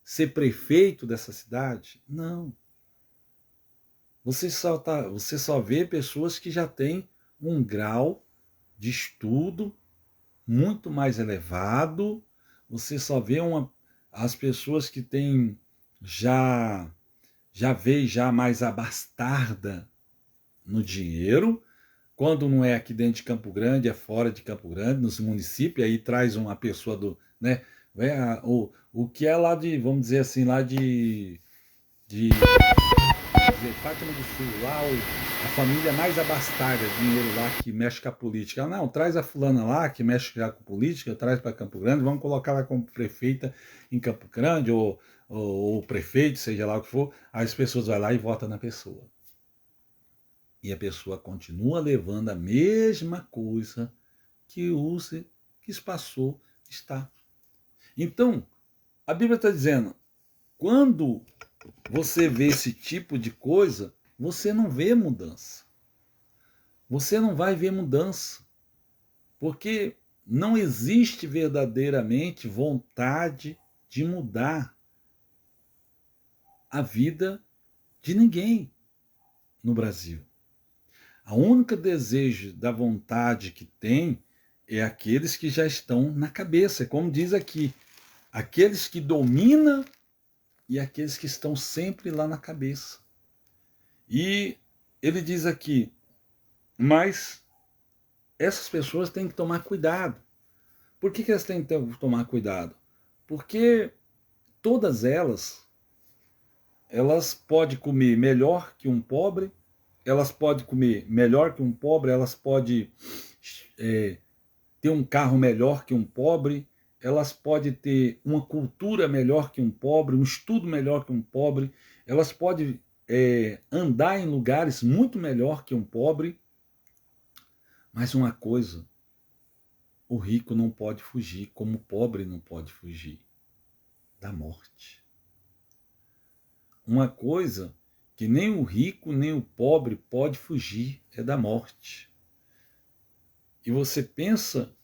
Ser prefeito dessa cidade? Não. Você só vê pessoas que já têm um grau de estudo muito mais elevado. Você só vê as pessoas que têm já mais abastarda no dinheiro. Quando não é aqui dentro de Campo Grande, é fora de Campo Grande, nos municípios, aí traz uma pessoa né, o que é lá de, vamos dizer assim, lá de dizer, Fátima do Sul, lá a família mais abastada, dinheiro lá que mexe com a política. Ela, não, traz a fulana lá que mexe já com política, traz para Campo Grande, vamos colocar ela como prefeita em Campo Grande, ou prefeito, seja lá o que for. Aí as pessoas vão lá e votam na pessoa. E a pessoa continua levando a mesma coisa que que passou, está. Então, a Bíblia está dizendo, quando você vê esse tipo de coisa, você não vê mudança. Você não vai ver mudança. Porque não existe verdadeiramente vontade de mudar a vida de ninguém no Brasil. A única desejo da vontade que tem é aqueles que já estão na cabeça, como diz aqui, aqueles que dominam e aqueles que estão sempre lá na cabeça. E ele diz aqui, mas essas pessoas têm que tomar cuidado. Por que elas têm que tomar cuidado? Porque todas elas podem comer melhor que um pobre, elas podem comer melhor que um pobre, elas podem ter um carro melhor que um pobre, elas podem ter uma cultura melhor que um pobre, um estudo melhor que um pobre, elas podem andar em lugares muito melhor que um pobre, mas uma coisa, o rico não pode fugir, como o pobre não pode fugir, da morte. Uma coisa que nem o rico nem o pobre pode fugir é da morte. E você pensa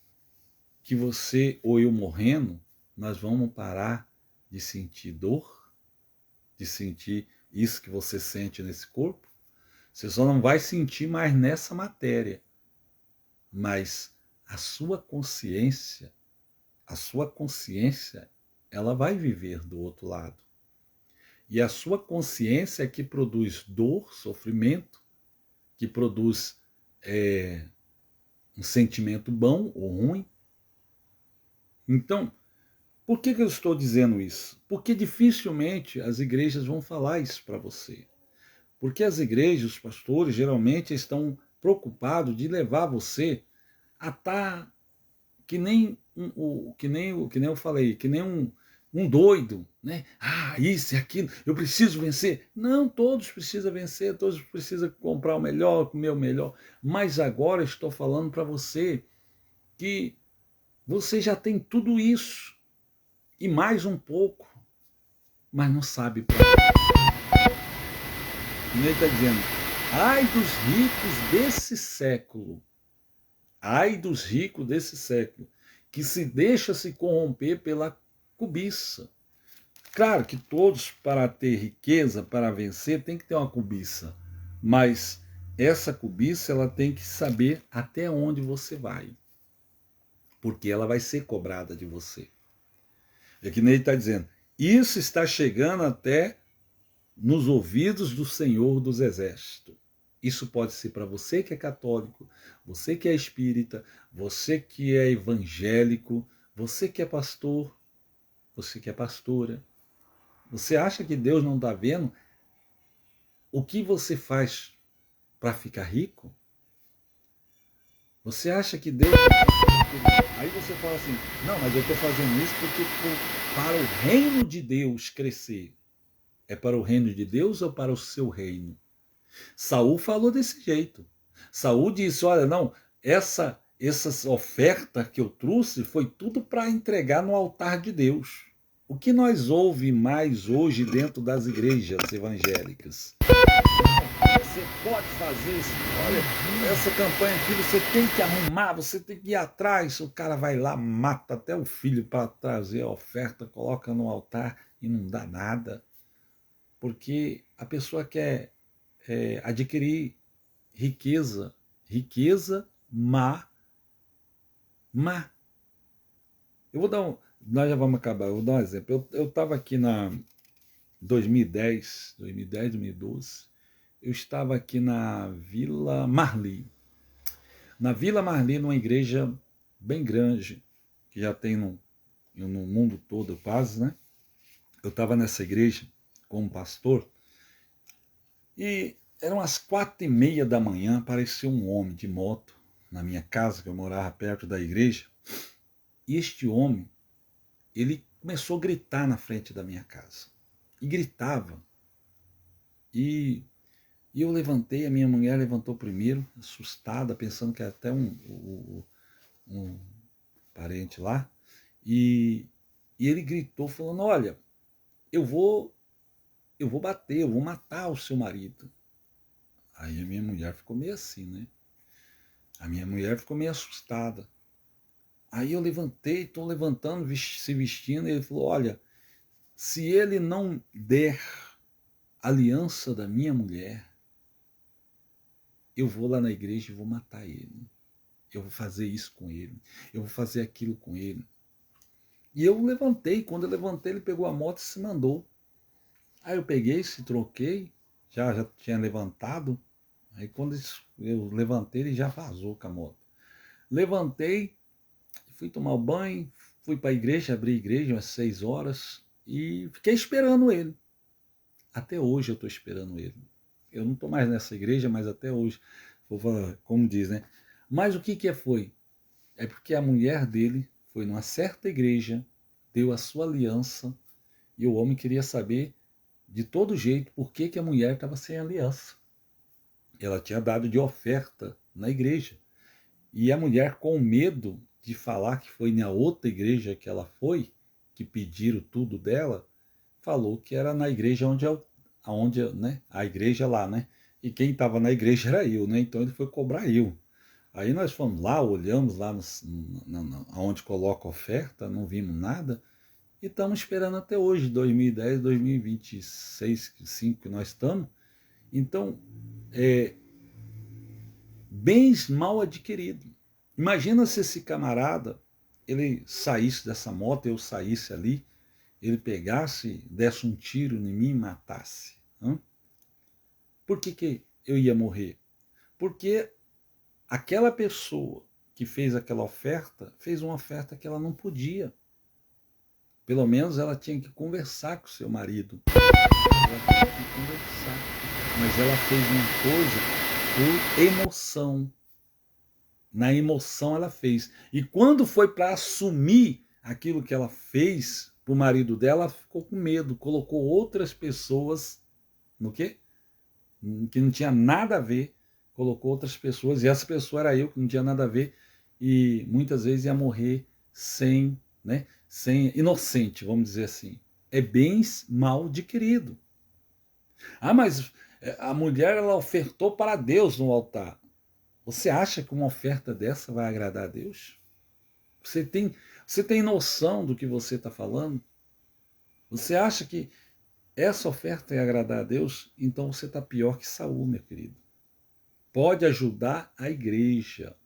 que você ou eu morrendo, nós vamos parar de sentir dor, de sentir isso que você sente nesse corpo? Você só não vai sentir mais nessa matéria, mas a sua consciência, ela vai viver do outro lado. E a sua consciência é que produz dor, sofrimento, que produz um sentimento bom ou ruim. Então, por que eu estou dizendo isso? Porque dificilmente as igrejas vão falar isso para você. Porque as igrejas, os pastores, geralmente estão preocupados de levar você a estar que nem eu falei, que nem um doido, né? Ah, isso e aquilo, eu preciso vencer. Não, todos precisam vencer, todos precisam comprar o melhor, comer o melhor. Mas agora estou falando para você que você já tem tudo isso e mais um pouco, mas não sabe para quê. Ele está dizendo, ai dos ricos desse século, ai dos ricos desse século, que se deixa se corromper pela cobiça. Claro que todos, para ter riqueza, para vencer, tem que ter uma cobiça. Mas essa cobiça, ela tem que saber até onde você vai. Porque ela vai ser cobrada de você. É que nem ele está dizendo, isso está chegando até nos ouvidos do Senhor dos Exércitos. Isso pode ser para você que é católico, você que é espírita, você que é evangélico, você que é pastor, você que é pastora. Você acha que Deus não está vendo o que você faz para ficar rico? Você acha que Deus... Aí você fala assim, não, mas eu estou fazendo isso porque para o reino de Deus crescer. É para o reino de Deus ou para o seu reino? Saul falou desse jeito. Saul disse, olha, não, essas ofertas que eu trouxe foi tudo para entregar no altar de Deus. O que nós ouvimos mais hoje dentro das igrejas evangélicas? Você pode fazer isso. Olha, essa campanha aqui você tem que arrumar, você tem que ir atrás. O cara vai lá, mata até o filho para trazer a oferta, coloca no altar e não dá nada. Porque a pessoa quer adquirir riqueza má. Eu vou dar nós já vamos acabar, eu vou dar um exemplo. Eu estava aqui na 2010, 2012, eu estava aqui na Vila Marli. Na Vila Marli, numa igreja bem grande, que já tem no mundo todo quase, né? Eu estava nessa igreja como pastor, E eram as 4h30 da manhã, apareceu um homem de moto na minha casa, que eu morava perto da igreja. E este homem, ele começou a gritar na frente da minha casa. E gritava. E eu levantei, a minha mulher levantou primeiro, assustada, pensando que era até um parente lá. E ele gritou, falando: olha, eu vou bater, eu vou matar o seu marido. Aí a minha mulher ficou meio assim, né? A minha mulher ficou meio assustada. Aí eu levantei, estou levantando, se vestindo, e ele falou: olha, se ele não der a aliança da minha mulher, eu vou lá na igreja e vou matar ele. Eu vou fazer isso com ele. Eu vou fazer aquilo com ele. E eu levantei. Quando eu levantei, ele pegou a moto e se mandou. Aí eu peguei, se troquei, já tinha levantado. Aí quando eu levantei, ele já vazou com a moto. Levantei, fui tomar o banho, fui para a igreja, abri a igreja umas 6 horas e fiquei esperando ele. Até hoje eu estou esperando ele. Eu não estou mais nessa igreja, mas até hoje, como diz, né? Mas o que foi? É porque a mulher dele foi numa certa igreja, deu a sua aliança, e o homem queria saber de todo jeito por que a mulher estava sem aliança. Ela tinha dado de oferta na igreja. E a mulher, com medo de falar que foi na outra igreja que ela foi, que pediram tudo dela, falou que era na igreja onde né, a igreja lá, né? E quem estava na igreja era eu, né? Então ele foi cobrar eu. Aí nós fomos lá, olhamos lá onde coloca a oferta, não vimos nada, e estamos esperando até hoje, 2010, 2026, 2025 que nós estamos. Então, bens mal adquiridos. Imagina se esse camarada, ele saísse dessa moto, eu saísse ali, ele pegasse, desse um tiro em mim e matasse. Por que eu ia morrer? Porque aquela pessoa que fez aquela oferta, fez uma oferta que ela não podia. Pelo menos ela tinha que conversar com o seu marido. Ela tinha que conversar. Mas ela fez uma coisa por emoção. Na emoção ela fez. E quando foi para assumir aquilo que ela fez para o marido dela, ela ficou com medo, colocou outras pessoas no quê? Que não tinha nada a ver, colocou outras pessoas, e essa pessoa era eu, que não tinha nada a ver, e muitas vezes ia morrer sem, né, sem inocente, vamos dizer assim. É bens mal adquirido. Ah, mas a mulher ela ofertou para Deus no altar. Você acha que uma oferta dessa vai agradar a Deus? Você tem noção do que você está falando? Você acha que essa oferta é agradar a Deus? Então você está pior que Saul, meu querido. Pode ajudar a igreja.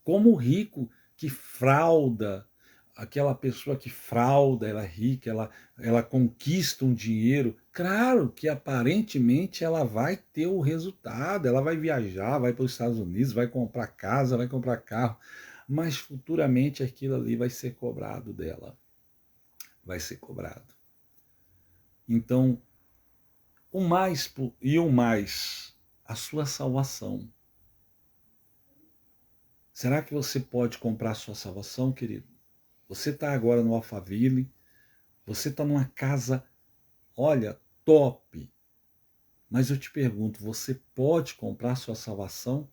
Como o rico que frauda, aquela pessoa que frauda, ela é rica, ela conquista um dinheiro. Claro que aparentemente ela vai ter o resultado, ela vai viajar, vai para os Estados Unidos, vai comprar casa, vai comprar carro, mas futuramente aquilo ali vai ser cobrado dela. Vai ser cobrado. Então, o mais a sua salvação. Será que você pode comprar a sua salvação, querido? Você está agora no Alphaville, você está numa casa, olha, top. Mas eu te pergunto, você pode comprar a sua salvação?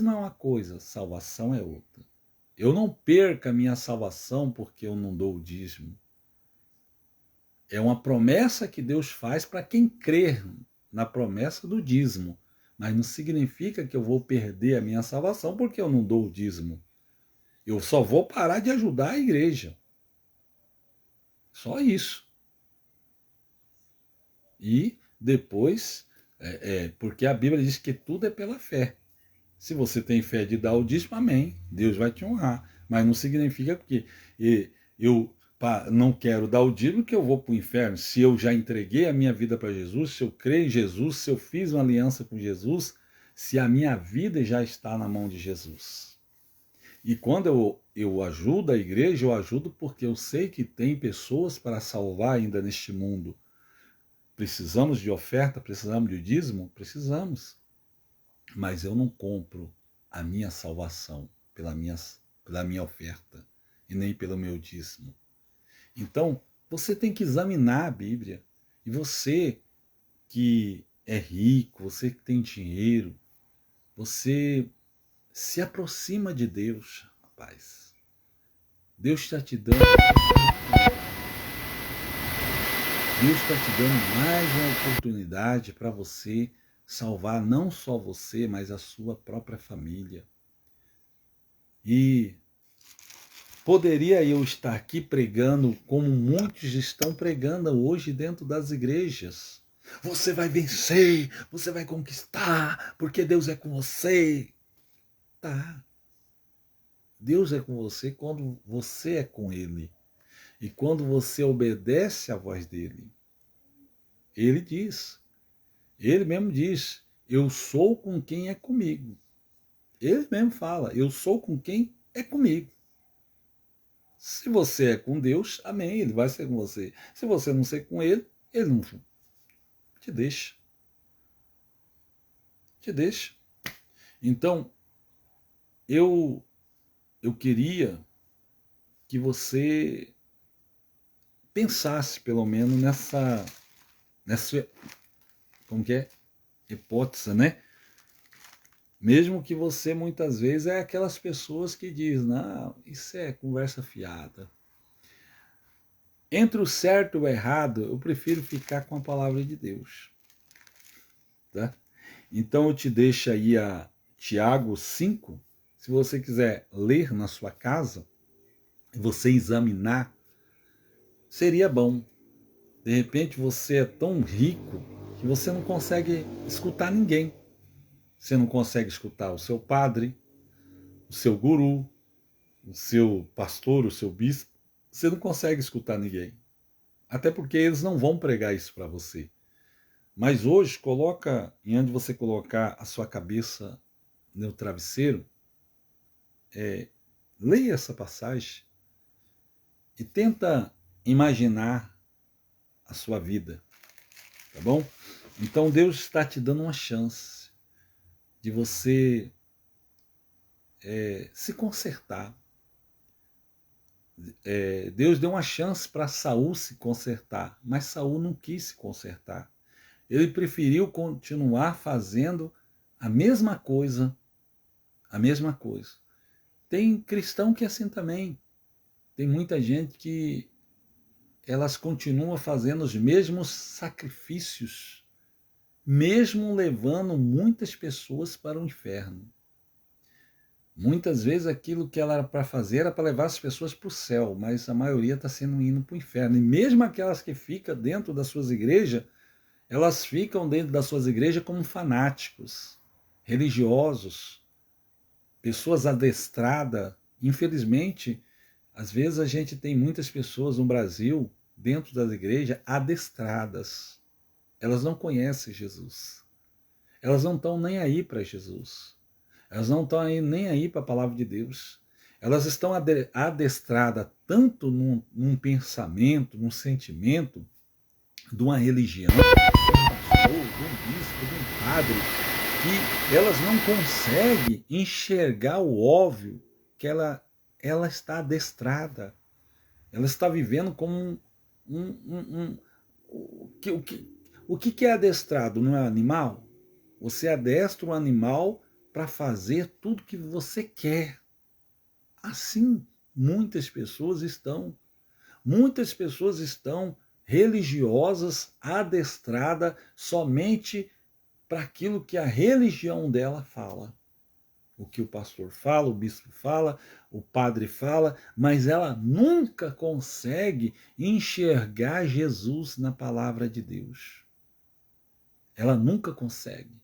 Não é uma coisa, salvação é outra. Eu não perco a minha salvação porque eu não dou o dízimo. É uma promessa que Deus faz para quem crer na promessa do dízimo. Mas não significa que eu vou perder a minha salvação porque eu não dou o dízimo. Eu só vou parar de ajudar a igreja. Só isso. E depois, porque a Bíblia diz que tudo é pela fé. Se você tem fé de dar o dízimo, amém. Deus vai te honrar. Mas não significa que eu não quero dar o dízimo que eu vou para o inferno. Se eu já entreguei a minha vida para Jesus, se eu creio em Jesus, se eu fiz uma aliança com Jesus, se a minha vida já está na mão de Jesus. E quando eu ajudo a igreja, eu ajudo porque eu sei que tem pessoas para salvar ainda neste mundo. Precisamos de oferta, precisamos de dízimo? Precisamos. Mas eu não compro a minha salvação pela minha oferta e nem pelo meu dízimo. Então, você tem que examinar a Bíblia. E você que é rico, você que tem dinheiro, você se aproxima de Deus, rapaz. Deus está te dando mais uma oportunidade para você salvar não só você, mas a sua própria família. E poderia eu estar aqui pregando como muitos estão pregando hoje dentro das igrejas. Você vai vencer, você vai conquistar, porque Deus é com você. Tá. Deus é com você quando você é com Ele. E quando você obedece à voz dEle. Ele diz. Ele mesmo diz, eu sou com quem é comigo. Ele mesmo fala, eu sou com quem é comigo. Se você é com Deus, amém, ele vai ser com você. Se você não ser com ele, ele não te deixa. Te deixa. Então, eu queria que você pensasse pelo menos nessa como que é? Hipótese, né? Mesmo que você muitas vezes é aquelas pessoas que dizem, não, isso é conversa fiada. Entre o certo e o errado, eu prefiro ficar com a palavra de Deus. Tá? Então eu te deixo aí a Tiago 5, se você quiser ler na sua casa, e você examinar, seria bom. De repente você é tão rico que você não consegue escutar ninguém. Você não consegue escutar o seu padre, o seu guru, o seu pastor, o seu bispo. Você não consegue escutar ninguém. Até porque eles não vão pregar isso para você. Mas hoje, coloca, em onde você colocar a sua cabeça no travesseiro, leia essa passagem e tenta imaginar a sua vida, tá bom? Então Deus está te dando uma chance de você se consertar. Deus deu uma chance para Saul se consertar, mas Saul não quis se consertar. Ele preferiu continuar fazendo a mesma coisa. A mesma coisa. Tem cristão que é assim também. Tem muita gente que elas continuam fazendo os mesmos sacrifícios, mesmo levando muitas pessoas para o inferno. Muitas vezes aquilo que ela era para fazer era para levar as pessoas para o céu, mas a maioria está sendo indo para o inferno. E mesmo aquelas que ficam dentro das suas igrejas, elas ficam dentro das suas igrejas como fanáticos, religiosos, pessoas adestradas. Infelizmente, às vezes a gente tem muitas pessoas no Brasil, dentro das igrejas, adestradas. Elas não conhecem Jesus. Elas não estão nem aí para Jesus. Elas não estão nem aí para a palavra de Deus. Elas estão adestradas tanto num pensamento, num sentimento, de uma religião, de um pastor, de um bispo, de um padre, que elas não conseguem enxergar o óbvio, que ela está adestrada. Ela está vivendo como o que é adestrado? Não é animal? Você adestra um animal para fazer tudo que você quer. Assim, muitas pessoas estão. Muitas pessoas estão religiosas, adestradas somente para aquilo que a religião dela fala. O que o pastor fala, o bispo fala, o padre fala, mas ela nunca consegue enxergar Jesus na palavra de Deus. Ela nunca consegue.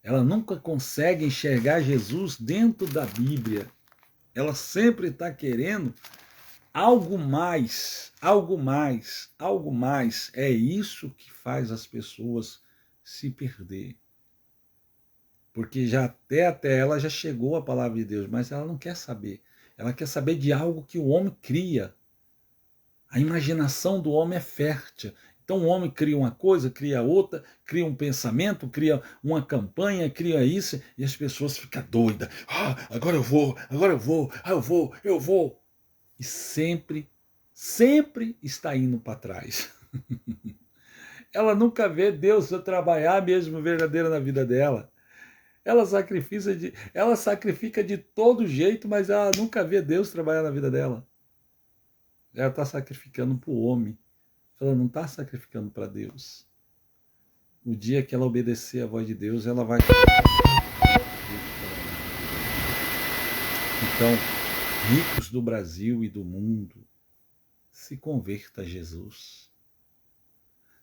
Ela nunca consegue enxergar Jesus dentro da Bíblia. Ela sempre está querendo algo mais, algo mais, algo mais. É isso que faz as pessoas se perder. Porque já até ela já chegou a palavra de Deus, mas ela não quer saber. Ela quer saber de algo que o homem cria. A imaginação do homem é fértil. Então o homem cria uma coisa, cria outra, cria um pensamento, cria uma campanha, cria isso, e as pessoas ficam doidas. Agora eu vou, eu vou. E sempre está indo para trás. Ela nunca vê Deus trabalhar mesmo verdadeiro na vida dela. Ela sacrifica de todo jeito, mas ela nunca vê Deus trabalhar na vida dela. Ela está sacrificando para o homem. Ela não está sacrificando para Deus. O dia que ela obedecer a voz de Deus, ela vai. Então, ricos do Brasil e do mundo, se converta a Jesus.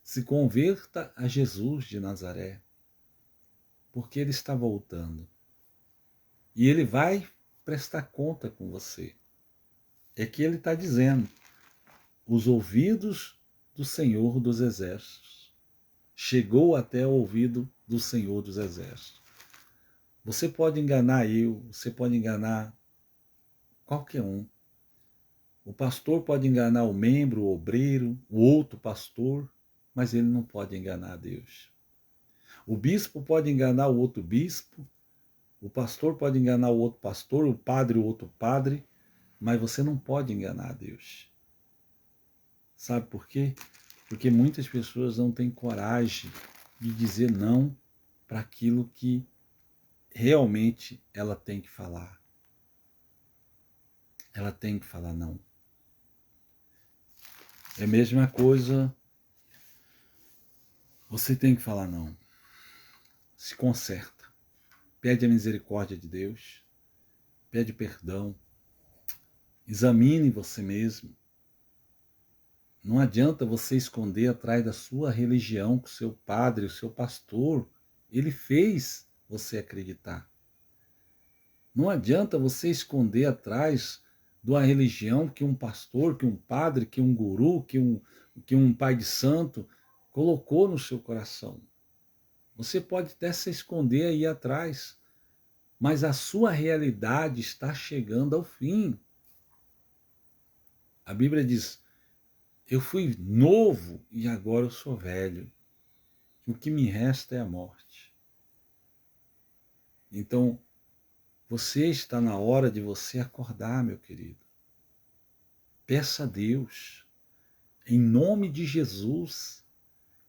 Se converta a Jesus de Nazaré. Porque ele está voltando. E ele vai prestar conta com você. É que ele está dizendo: os ouvidos do Senhor dos Exércitos. Chegou até o ouvido do Senhor dos Exércitos. Você pode enganar eu, você pode enganar qualquer um. O pastor pode enganar o membro, o obreiro, o outro pastor, mas ele não pode enganar a Deus. O bispo pode enganar o outro bispo, o pastor pode enganar o outro pastor, o padre o outro padre, mas você não pode enganar a Deus. Sabe por quê? Porque muitas pessoas não têm coragem de dizer não para aquilo que realmente ela tem que falar. Ela tem que falar não. É a mesma coisa, você tem que falar não. Se conserta. Pede a misericórdia de Deus. Pede perdão. Examine você mesmo. Não adianta você esconder atrás da sua religião que o seu padre, o seu pastor, ele fez você acreditar. Não adianta você esconder atrás de uma religião que um pastor, que um padre, que um guru, que um pai de santo colocou no seu coração. Você pode até se esconder aí atrás, mas a sua realidade está chegando ao fim. A Bíblia diz: eu fui novo e agora eu sou velho. O que me resta é a morte. Então, você está na hora de você acordar, meu querido. Peça a Deus, em nome de Jesus,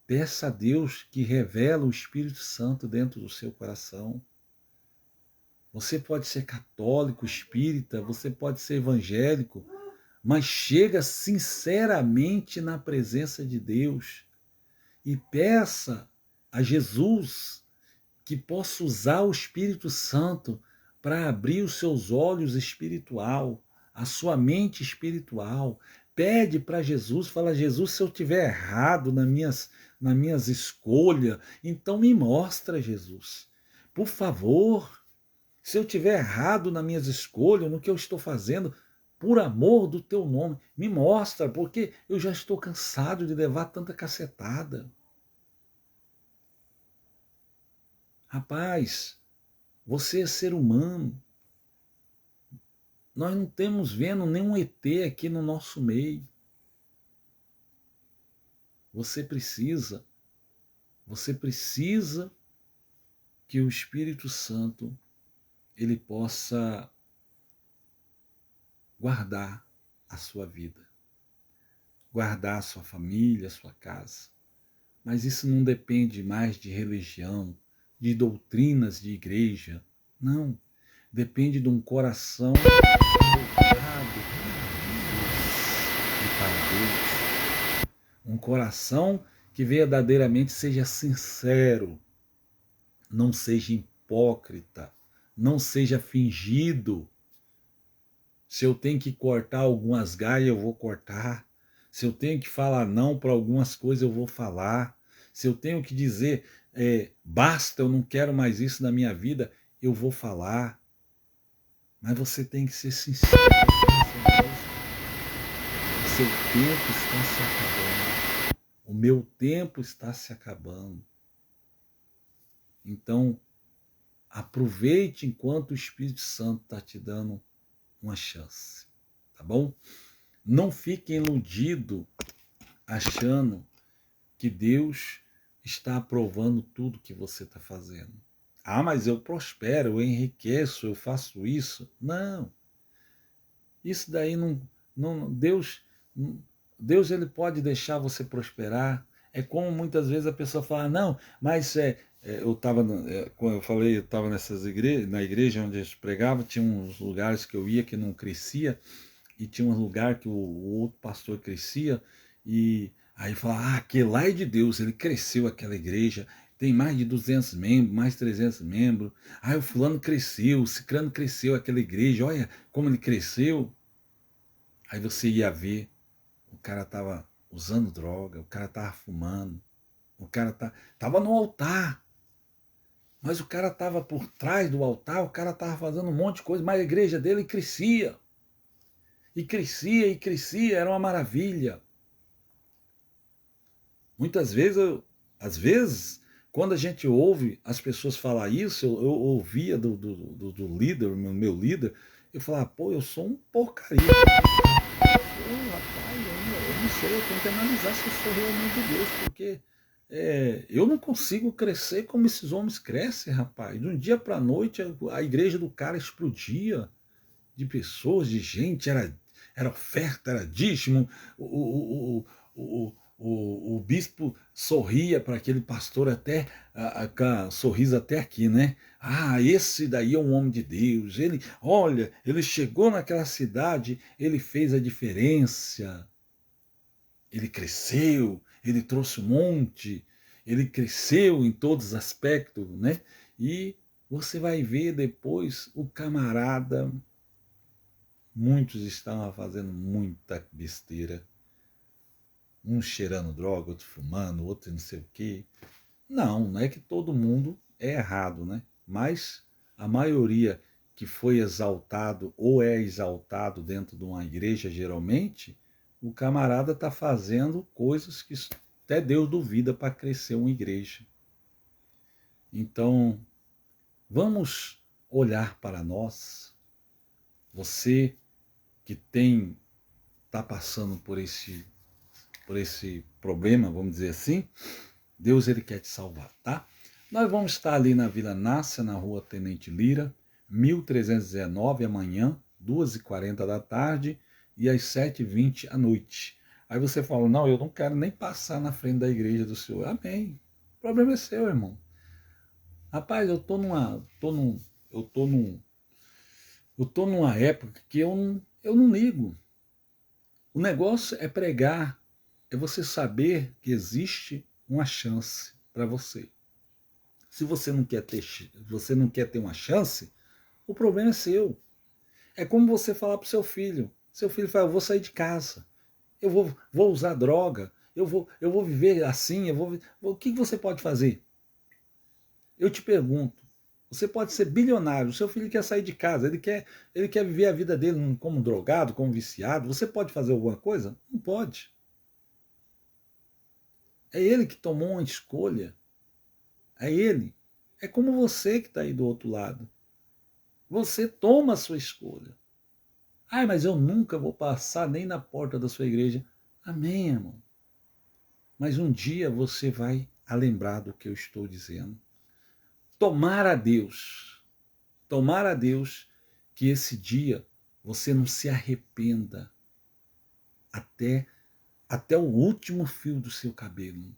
peça a Deus que revela o Espírito Santo dentro do seu coração. Você pode ser católico, espírita, você pode ser evangélico, mas chega sinceramente na presença de Deus e peça a Jesus que possa usar o Espírito Santo para abrir os seus olhos espiritual, a sua mente espiritual. Pede para Jesus, fala: Jesus, se eu tiver errado nas minhas escolhas, então me mostra, Jesus. Por favor, se eu tiver errado nas minhas escolhas, no que eu estou fazendo, por amor do teu nome, me mostra, porque eu já estou cansado de levar tanta cacetada. Rapaz, você é ser humano. Nós não temos vendo nenhum ET aqui no nosso meio. Você precisa que o Espírito Santo ele possa guardar a sua vida, guardar a sua família, a sua casa. Mas isso não depende mais de religião, de doutrinas de igreja. Não. Depende de um coração voltado para Deus. Um coração que verdadeiramente seja sincero, não seja hipócrita, não seja fingido. Se eu tenho que cortar algumas galhas, eu vou cortar. Se eu tenho que falar não para algumas coisas, eu vou falar. Se eu tenho que dizer basta, eu não quero mais isso na minha vida, eu vou falar. Mas você tem que ser sincero com você mesmo. O seu tempo está se acabando. O meu tempo está se acabando. Então, aproveite enquanto o Espírito Santo está te dando uma chance. Tá bom? Não fique iludido achando que Deus está aprovando tudo que você está fazendo. Ah, mas eu prospero, eu enriqueço, eu faço isso. Não. Isso daí não Deus ele pode deixar você prosperar. É como muitas vezes a pessoa fala, não, mas eu estava, como eu falei, eu estava na igreja onde a gente pregava, tinha uns lugares que eu ia que não crescia, e tinha um lugar que o outro pastor crescia, e aí falava, aquele lá é de Deus, ele cresceu aquela igreja, tem mais de 200 membros, mais de 300 membros, aí o fulano cresceu, o ciclano cresceu aquela igreja, olha como ele cresceu. Aí você ia ver, o cara estava usando droga, o cara estava fumando, o cara tava no altar, mas o cara estava por trás do altar, o cara estava fazendo um monte de coisa, mas a igreja dele crescia. E crescia, e crescia, era uma maravilha. Muitas vezes, às vezes, quando a gente ouve as pessoas falar isso, eu ouvia do líder, meu líder, eu falava, pô, eu sou um porcaria. Rapaz, eu não sei, eu tenho que analisar se eu sou realmente de Deus, porque eu não consigo crescer como esses homens crescem, rapaz. De um dia para a noite, a igreja do cara explodia de pessoas, de gente, era oferta, era dízimo, o bispo sorria para aquele pastor até, sorriso até aqui, né? Ah, esse daí é um homem de Deus, olha, ele chegou naquela cidade, ele fez a diferença, ele cresceu, ele trouxe um monte, ele cresceu em todos os aspectos, né? E você vai ver depois o camarada, muitos estavam fazendo muita besteira, um cheirando droga, outro fumando, outro não sei o quê. Não é que todo mundo é errado, né? Mas a maioria que foi exaltado ou é exaltado dentro de uma igreja, geralmente, o camarada está fazendo coisas que até Deus duvida para crescer uma igreja. Então, vamos olhar para nós. Você que está passando por esse problema, vamos dizer assim, Deus ele quer te salvar, tá? Nós vamos estar ali na Vila Nácia, na rua Tenente Lira, 1319, amanhã, 2h40 da tarde e às 7h20 à noite. Aí você fala, não, eu não quero nem passar na frente da igreja do Senhor. Amém. O problema é seu, irmão. Rapaz, eu tô numa época que eu não ligo. O negócio é pregar, é você saber que existe uma chance para você. Se você não quer ter uma chance, o problema é seu. É como você falar para o seu filho. Seu filho fala, eu vou sair de casa, eu vou usar droga, eu vou viver assim, o que você pode fazer? Eu te pergunto, você pode ser bilionário, o seu filho quer sair de casa, ele quer viver a vida dele como drogado, como viciado, você pode fazer alguma coisa? Não pode. É ele que tomou uma escolha. É ele. É como você que está aí do outro lado. Você toma a sua escolha. Ah, mas eu nunca vou passar nem na porta da sua igreja. Amém, irmão. Mas um dia você vai lembrar do que eu estou dizendo. Tomara a Deus que esse dia você não se arrependa até o último fio do seu cabelo.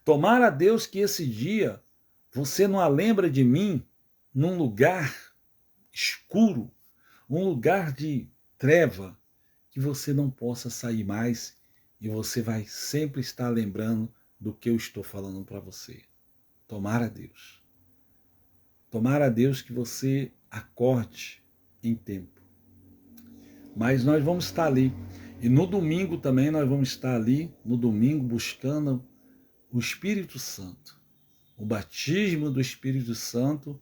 Tomara a Deus que esse dia você não a lembra de mim num lugar escuro, um lugar de treva, que você não possa sair mais e você vai sempre estar lembrando do que eu estou falando para você. Tomara a Deus. Tomara a Deus que você acorde em tempo. Mas nós vamos estar ali. E no domingo também nós vamos estar ali, no domingo, buscando o Espírito Santo. O batismo do Espírito Santo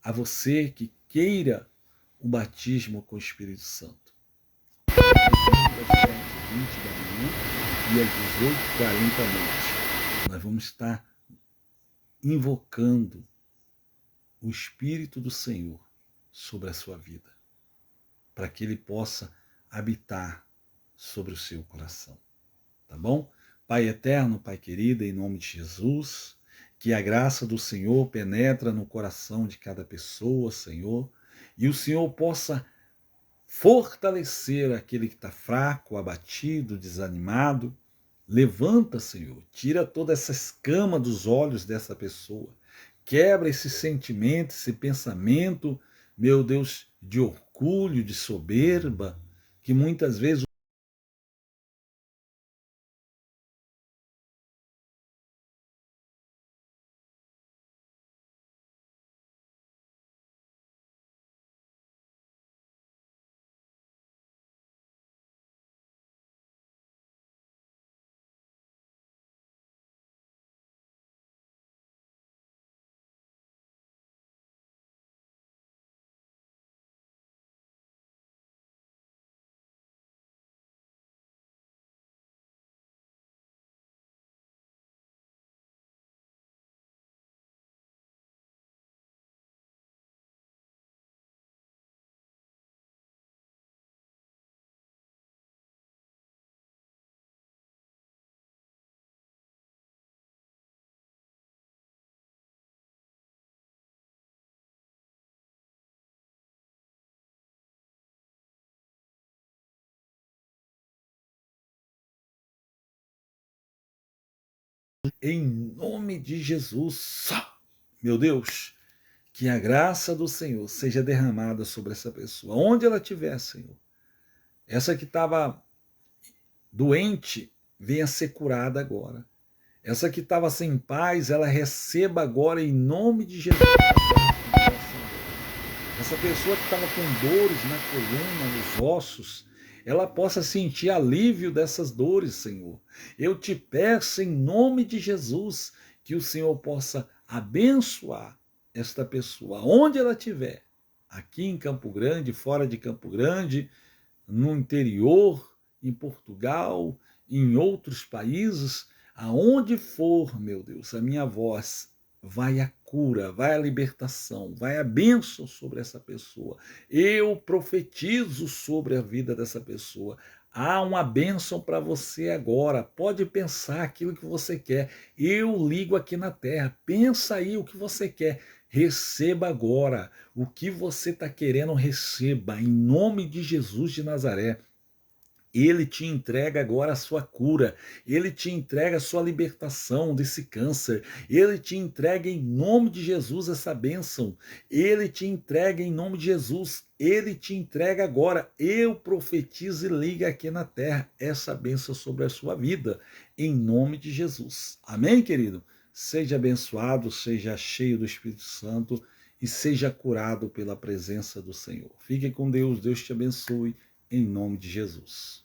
a você que queira o batismo com o Espírito Santo. Às 7h20 da manhã e às 18h40 da noite. Nós vamos estar invocando o Espírito do Senhor sobre a sua vida, para que ele possa habitar sobre o seu coração. Tá bom? Pai eterno, Pai querido, em nome de Jesus, que a graça do Senhor penetra no coração de cada pessoa, Senhor, e o Senhor possa fortalecer aquele que está fraco, abatido, desanimado. Levanta, Senhor, tira toda essa escama dos olhos dessa pessoa. Quebra esse sentimento, esse pensamento, meu Deus, de orgulho, de soberba, que muitas vezes em nome de Jesus, meu Deus, que a graça do Senhor seja derramada sobre essa pessoa, onde ela estiver, Senhor. Essa que estava doente, venha ser curada agora. Essa que estava sem paz, ela receba agora em nome de Jesus. Essa pessoa que estava com dores na coluna, nos ossos, ela possa sentir alívio dessas dores, Senhor. Eu te peço em nome de Jesus que o Senhor possa abençoar esta pessoa, onde ela estiver, aqui em Campo Grande, fora de Campo Grande, no interior, em Portugal, em outros países, aonde for, meu Deus, a minha voz vai a cura, vai a libertação, vai a bênção sobre essa pessoa. Eu profetizo sobre a vida dessa pessoa. Há uma bênção para você agora. Pode pensar aquilo que você quer. Eu ligo aqui na terra. Pensa aí o que você quer. Receba agora. O que você está querendo, receba. Em nome de Jesus de Nazaré. Ele te entrega agora a sua cura, ele te entrega a sua libertação desse câncer, ele te entrega em nome de Jesus essa bênção, ele te entrega em nome de Jesus, ele te entrega agora. Eu profetizo e ligo aqui na terra essa bênção sobre a sua vida, em nome de Jesus. Amém, querido? Seja abençoado, seja cheio do Espírito Santo e seja curado pela presença do Senhor. Fique com Deus, Deus te abençoe, em nome de Jesus.